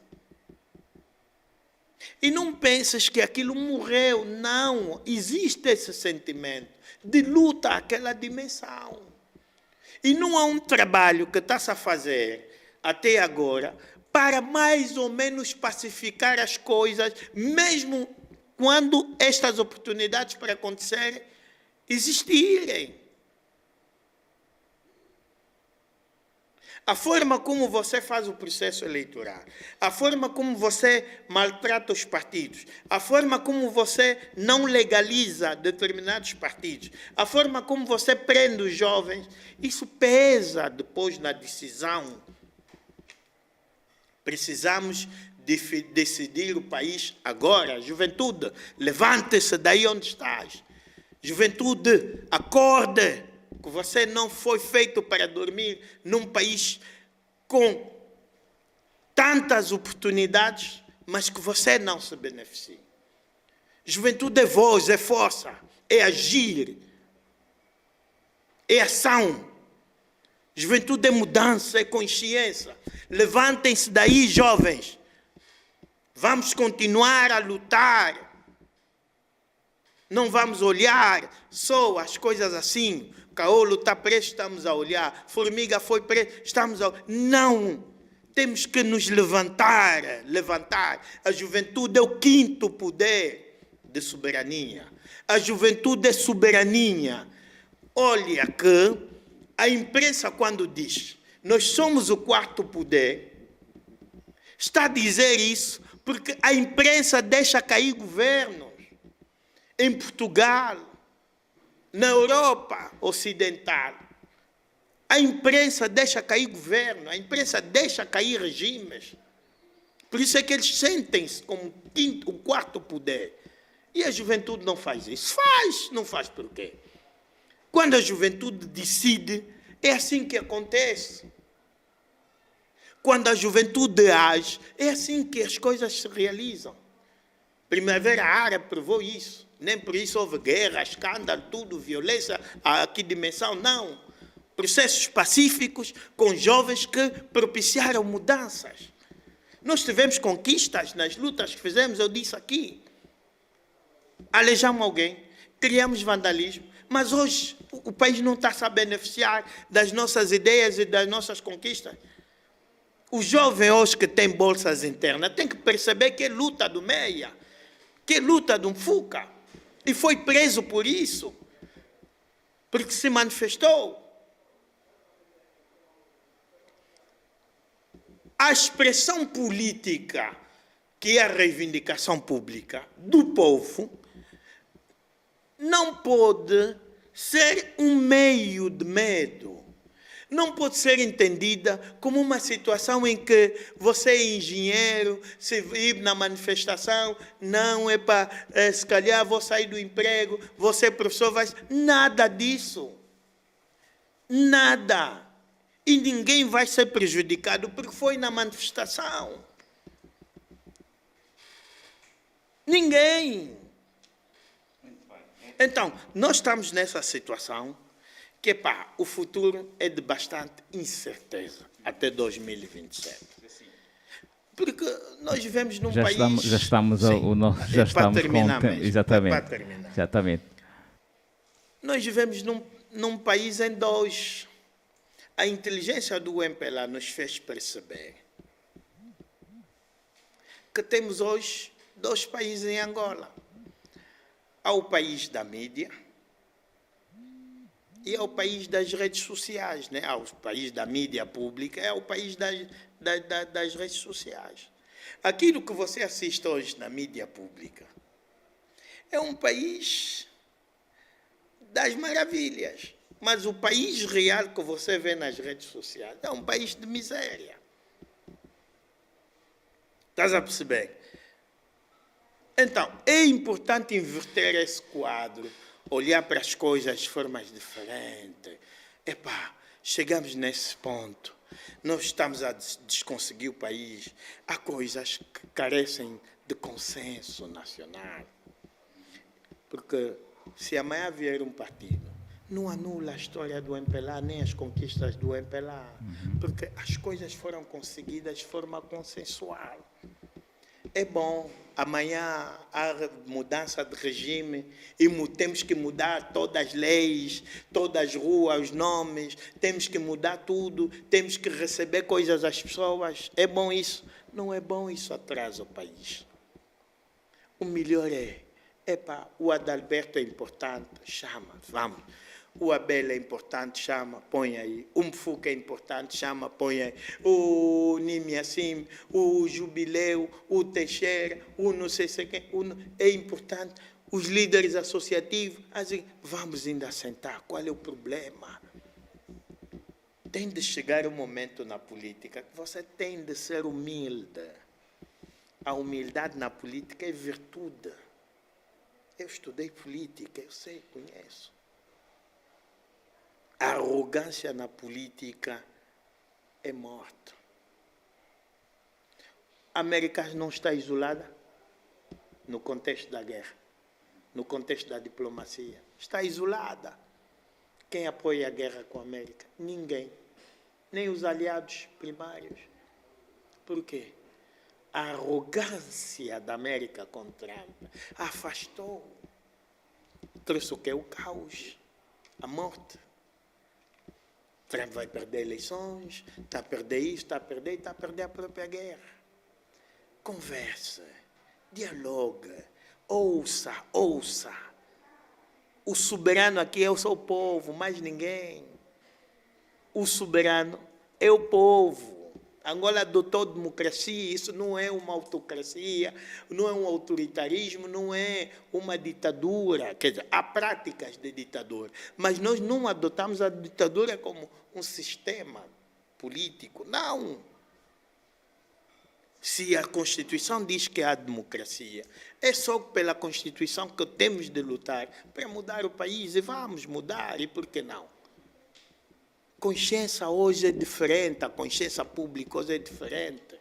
E não pensas que aquilo morreu. Não, existe esse sentimento de luta àquela dimensão. E não há um trabalho que está-se a fazer até agora para mais ou menos pacificar as coisas, mesmo quando estas oportunidades para acontecer existirem. A forma como você faz o processo eleitoral, a forma como você maltrata os partidos, a forma como você não legaliza determinados partidos, a forma como você prende os jovens, isso pesa depois na decisão. Precisamos decidir o país agora. Juventude, levante-se daí onde estás. Juventude, acorde, que você não foi feito para dormir num país com tantas oportunidades, mas que você não se beneficia. Juventude é voz, é força, é agir, é ação. Juventude é mudança, é consciência. Levantem-se daí, jovens. Vamos continuar a lutar. Não vamos olhar só as coisas assim. Caolo está preso, estamos a olhar. Formiga foi preso, estamos a olhar. Não! Temos que nos levantar. A juventude é o quinto poder de soberania. A juventude é soberania. Olha que a imprensa, quando diz nós somos o quarto poder, está a dizer isso porque a imprensa deixa cair governos. Em Portugal, na Europa Ocidental, a imprensa deixa cair governo, a imprensa deixa cair regimes. Por isso é que eles sentem-se como o quarto poder. E a juventude não faz isso. Faz, não faz por quê? Quando a juventude decide, é assim que acontece. Quando a juventude age, é assim que as coisas se realizam. Primavera Árabe provou isso. Nem por isso houve guerra, escândalo, tudo, violência, a que dimensão, não. Processos pacíficos com jovens que propiciaram mudanças. Nós tivemos conquistas nas lutas que fizemos, eu disse aqui. Aleijamos alguém, criamos vandalismo, mas hoje o país não está a beneficiar das nossas ideias e das nossas conquistas. O jovem hoje que tem bolsas internas tem que perceber que é luta do Meia, que é luta do Mfuca, e foi preso por isso, porque se manifestou. A expressão política, que é a reivindicação pública do povo, não pode ser um meio de medo. Não pode ser entendida como uma situação em que você é engenheiro, se ir na manifestação, não é para, se calhar vou sair do emprego, você professor vai... Nada disso. Nada. E ninguém vai ser prejudicado porque foi na manifestação. Ninguém. Então, nós estamos nessa situação que, pá, o futuro é de bastante incerteza até 2027. Porque nós vivemos num país... Já estamos terminar com... mesmo. Exatamente. Para terminar. Exatamente. Nós vivemos num país em dois. A inteligência do MPLA nos fez perceber que temos hoje dois países em Angola. Há o país da mídia e há o país das redes sociais. Né? Há o país da mídia pública e há o país das redes sociais. Aquilo que você assiste hoje na mídia pública é um país das maravilhas. Mas o país real que você vê nas redes sociais é um país de miséria. Estás a perceber? Então, é importante inverter esse quadro, olhar para as coisas de formas diferentes. Epá, chegamos nesse ponto. Nós estamos a desconseguir o país. Há coisas que carecem de consenso nacional. Porque se amanhã vier um partido, não anula a história do MPLA, nem as conquistas do MPLA, porque as coisas foram conseguidas de forma consensual. É bom, amanhã há mudança de regime e temos que mudar todas as leis, todas as ruas, os nomes, temos que mudar tudo, temos que receber coisas às pessoas. É bom isso? Não é bom, isso atrasa o país. O melhor epá, o Adalberto é importante, chama, vamos. O Abel é importante, chama, põe aí. O Mfuca é importante, chama, põe aí. O Nimiassim, o Jubileu, o Teixeira, o não sei se quem, é importante. Os líderes associativos, assim, vamos ainda sentar, qual é o problema? Tem de chegar um momento na política que você tem de ser humilde. A humildade na política é virtude. Eu estudei política, eu sei, conheço. A arrogância na política é morte. A América não está isolada no contexto da guerra, no contexto da diplomacia. Está isolada. Quem apoia a guerra com a América? Ninguém. Nem os aliados primários. Por quê? A arrogância da América com Trump afastou. Trouxe o que? O caos, a morte. Trump vai perder eleições, está a perder isso, está a perder a própria guerra. Conversa, dialoga, ouça. O soberano aqui é o seu povo, mais ninguém. O soberano é o povo. Angola adotou democracia, isso não é uma autocracia, não é um autoritarismo, não é uma ditadura. Quer dizer, há práticas de ditadura, mas nós não adotamos a ditadura como um sistema político, não. Se a Constituição diz que há democracia, é só pela Constituição que temos de lutar para mudar o país, e vamos mudar, e por que não? Consciência hoje é diferente, a consciência pública hoje é diferente.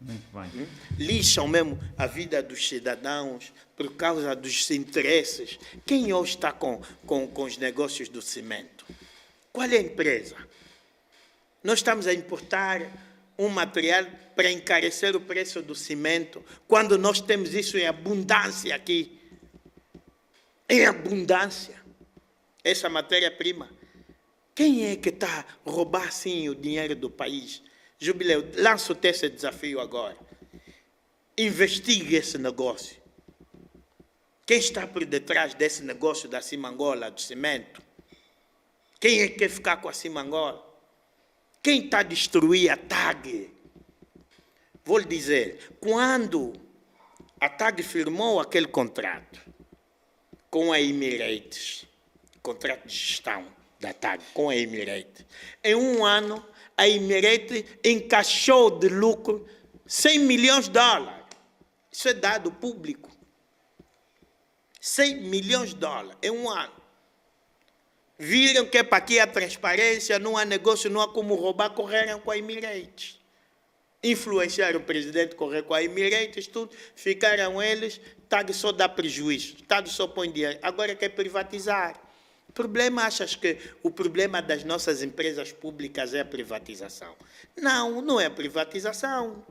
Muito bem. Lixam mesmo a vida dos cidadãos por causa dos interesses. Quem hoje está com os negócios do cimento? Qual é a empresa? Nós estamos a importar um material para encarecer o preço do cimento, quando nós temos isso em abundância aqui. Em abundância. Essa matéria-prima. Quem é que está a roubar, assim, o dinheiro do país? Jubileu, lanço-te esse desafio agora. Investigue esse negócio. Quem está por detrás desse negócio da Cimangola, do cimento? Quem é que quer ficar com a Cimangola? Quem está a destruir a TAG? Vou lhe dizer, quando a TAG firmou aquele contrato com a Emirates, contrato de gestão da TAG com a Emirates, em um ano a Emirates encaixou de lucro 100 milhões de dólares. Isso é dado público. 100 milhões de dólares em um ano. Viram que para aqui a transparência, não há negócio, não há como roubar, correram com a Emirates. Influenciaram o presidente a correr com a Emirates, tudo, ficaram eles, TAG só dá prejuízo, TAG só põe dinheiro, agora quer privatizar. O problema, achas que o problema das nossas empresas públicas é a privatização? Não, não é a privatização.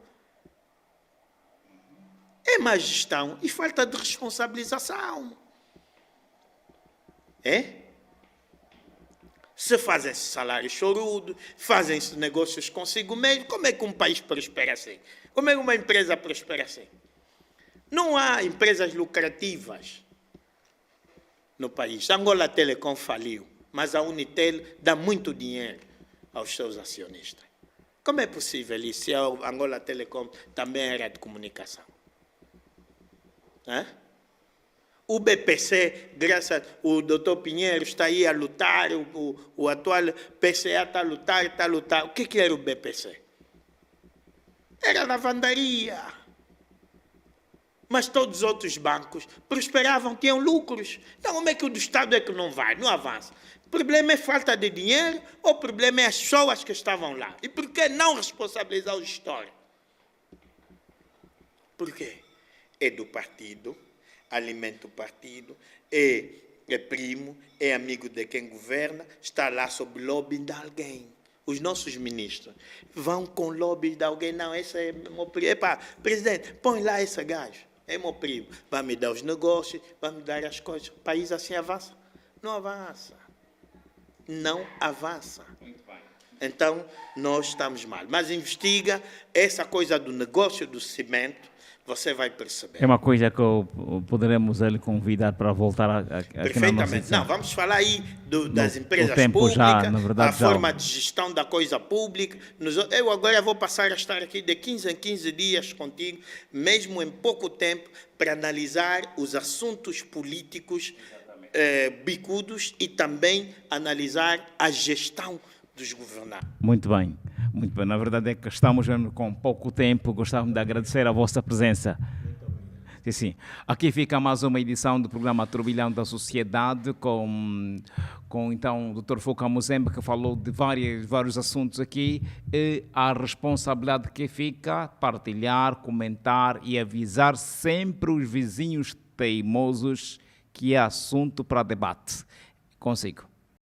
É má gestão e falta de responsabilização. É? Se fazem salário chorudo, fazem negócios consigo mesmo, como é que um país prospera assim? Como é que uma empresa prospera assim? Não há empresas lucrativas no país. A Angola Telecom faliu, mas a Unitel dá muito dinheiro aos seus acionistas. Como é possível isso, se a Angola Telecom também era de comunicação? O BPC, graças ao doutor Pinheiro, está aí a lutar, o atual PCA está a lutar. O que era o BPC? Era lavandaria. Mas todos os outros bancos prosperavam, tinham lucros. Então, como é que o do Estado é que não vai, não avança? O problema é falta de dinheiro ou o problema é as pessoas que estavam lá? E por que não responsabilizar o gestor? Por quê? É do partido, alimenta o partido, é primo, é amigo de quem governa, está lá sob lobby de alguém. Os nossos ministros vão com lobby de alguém. Não, esse é meu primo. Epa, presidente, põe lá esse gajo. É meu primo. Vai me dar os negócios, vai me dar as coisas. O país assim avança? Não avança. Não avança. Então, nós estamos mal. Mas investiga essa coisa do negócio do cimento, você vai perceber. É uma coisa que poderemos lhe convidar para voltar aqui na nossa Perfeitamente. edição. Não, vamos falar aí das empresas tempo públicas, já, na verdade, a forma de gestão da coisa pública. Eu agora vou passar a estar aqui de 15 em 15 dias contigo, mesmo em pouco tempo, para analisar os assuntos políticos bicudos e também analisar a gestão dos governantes. Muito bem. Muito bem, na verdade é que estamos com pouco tempo, gostávamos de agradecer a vossa presença. Sim, sim. Aqui fica mais uma edição do programa Turbilhão da Sociedade com então o Dr. Foucault Muzembe, que falou de vários assuntos aqui, e a responsabilidade que fica partilhar, comentar e avisar sempre os vizinhos teimosos que é assunto para debate. Consigo.